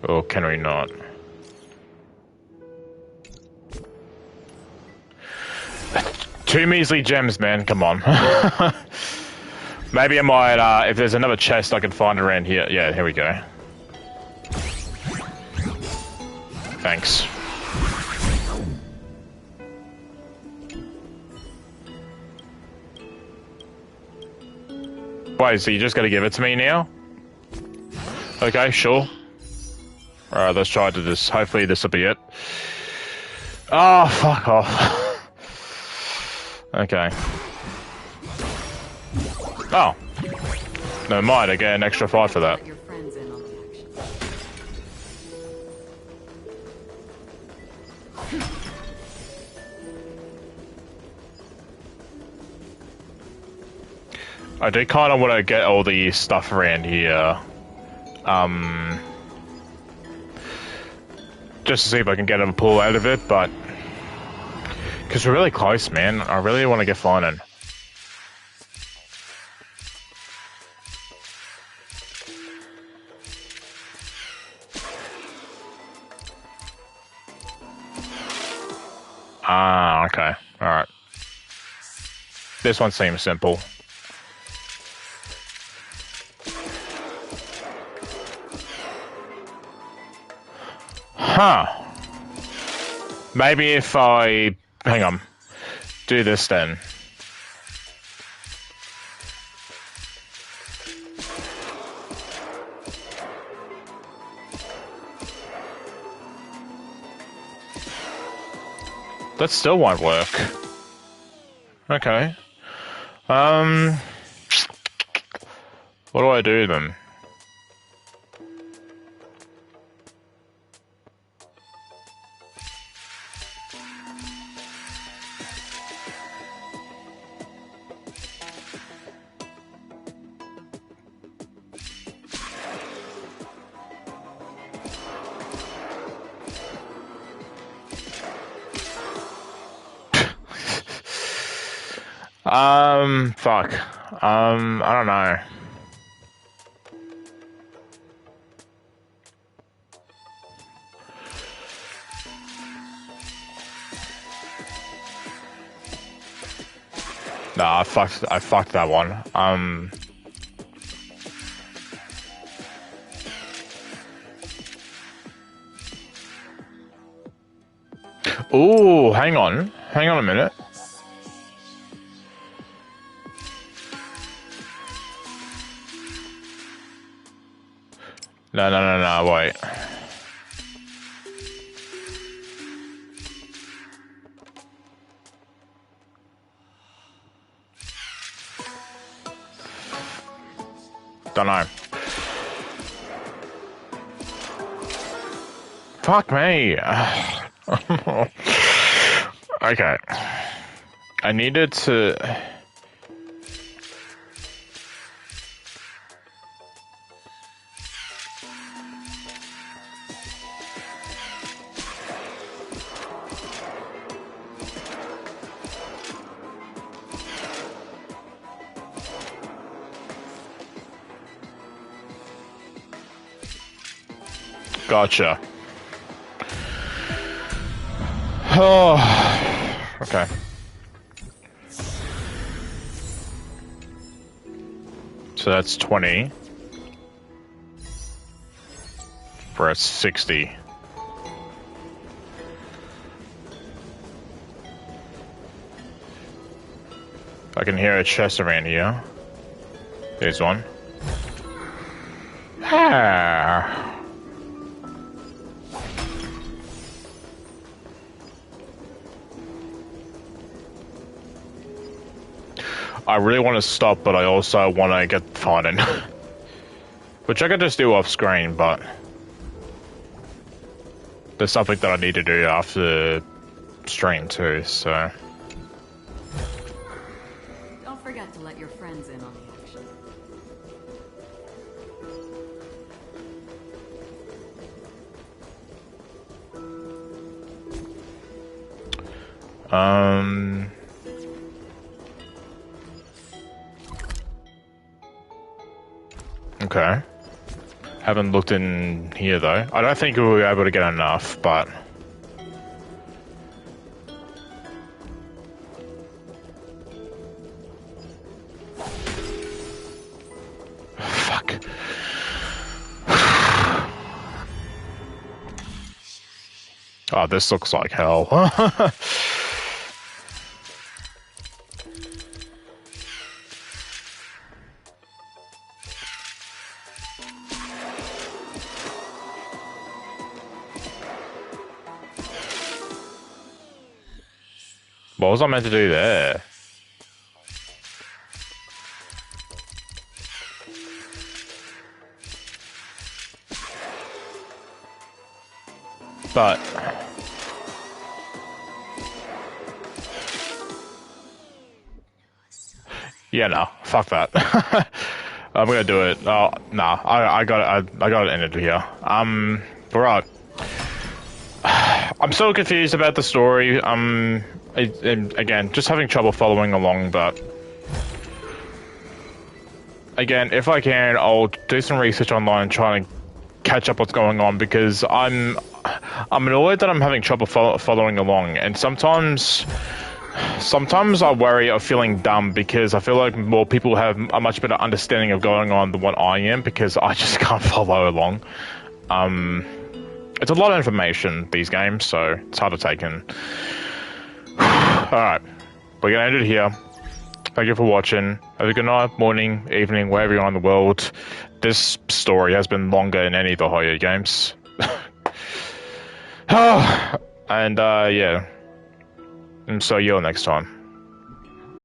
or can we not? Two measly gems, man. Come on. Maybe I might, if there's another chest I can find around here. Yeah, here we go. Thanks. Wait, so you just gotta give it to me now? Okay, sure. Alright, let's try to this. Hopefully this will be it. Oh, fuck off. Okay. Oh. Never mind, I get an extra 5 for that. I do kind of want to get all the stuff around here. Just to see if I can get a pull out of it, but... Because we're really close, man. I really want to get flying. Ah, okay. Alright. This one seems simple. Huh. Maybe if I... Hang on. Do this then. That still won't work. Okay. What do I do then? Fuck. I don't know. Nah, I fucked that one. Ooh, hang on. Hang on a minute. No, wait. Don't know. Fuck me. Okay. I needed to... Gotcha. Oh, okay. So that's 20. We're at 60. I can hear a chest around here. There's one. Ah. I really want to stop, but I also want to get fighting. Which I could just do off screen, but... There's something that I need to do after stream too, so... Don't forget to let your friends in on the action. Okay. Haven't looked in here though. I don't think we'll be able to get enough, but... Fuck. Oh, this looks like hell. What was I meant to do there? But... yeah, no. Fuck that. I'm gonna do it. Oh, nah. I got it. I got it ended here. Right. I'm so confused about the story. Again, just having trouble following along, but... Again, if I can, I'll do some research online and try and catch up what's going on, because I'm annoyed that I'm having trouble following along, and sometimes I worry of feeling dumb, because I feel like more people have a much better understanding of going on than what I am, because I just can't follow along. It's a lot of information, these games, so it's hard to take in. Alright, we're gonna end it here. Thank you for watching. Have a good night, morning, evening, wherever you are in the world. This story has been longer than any of the Hoyo games. And, yeah. And so, you'll next time.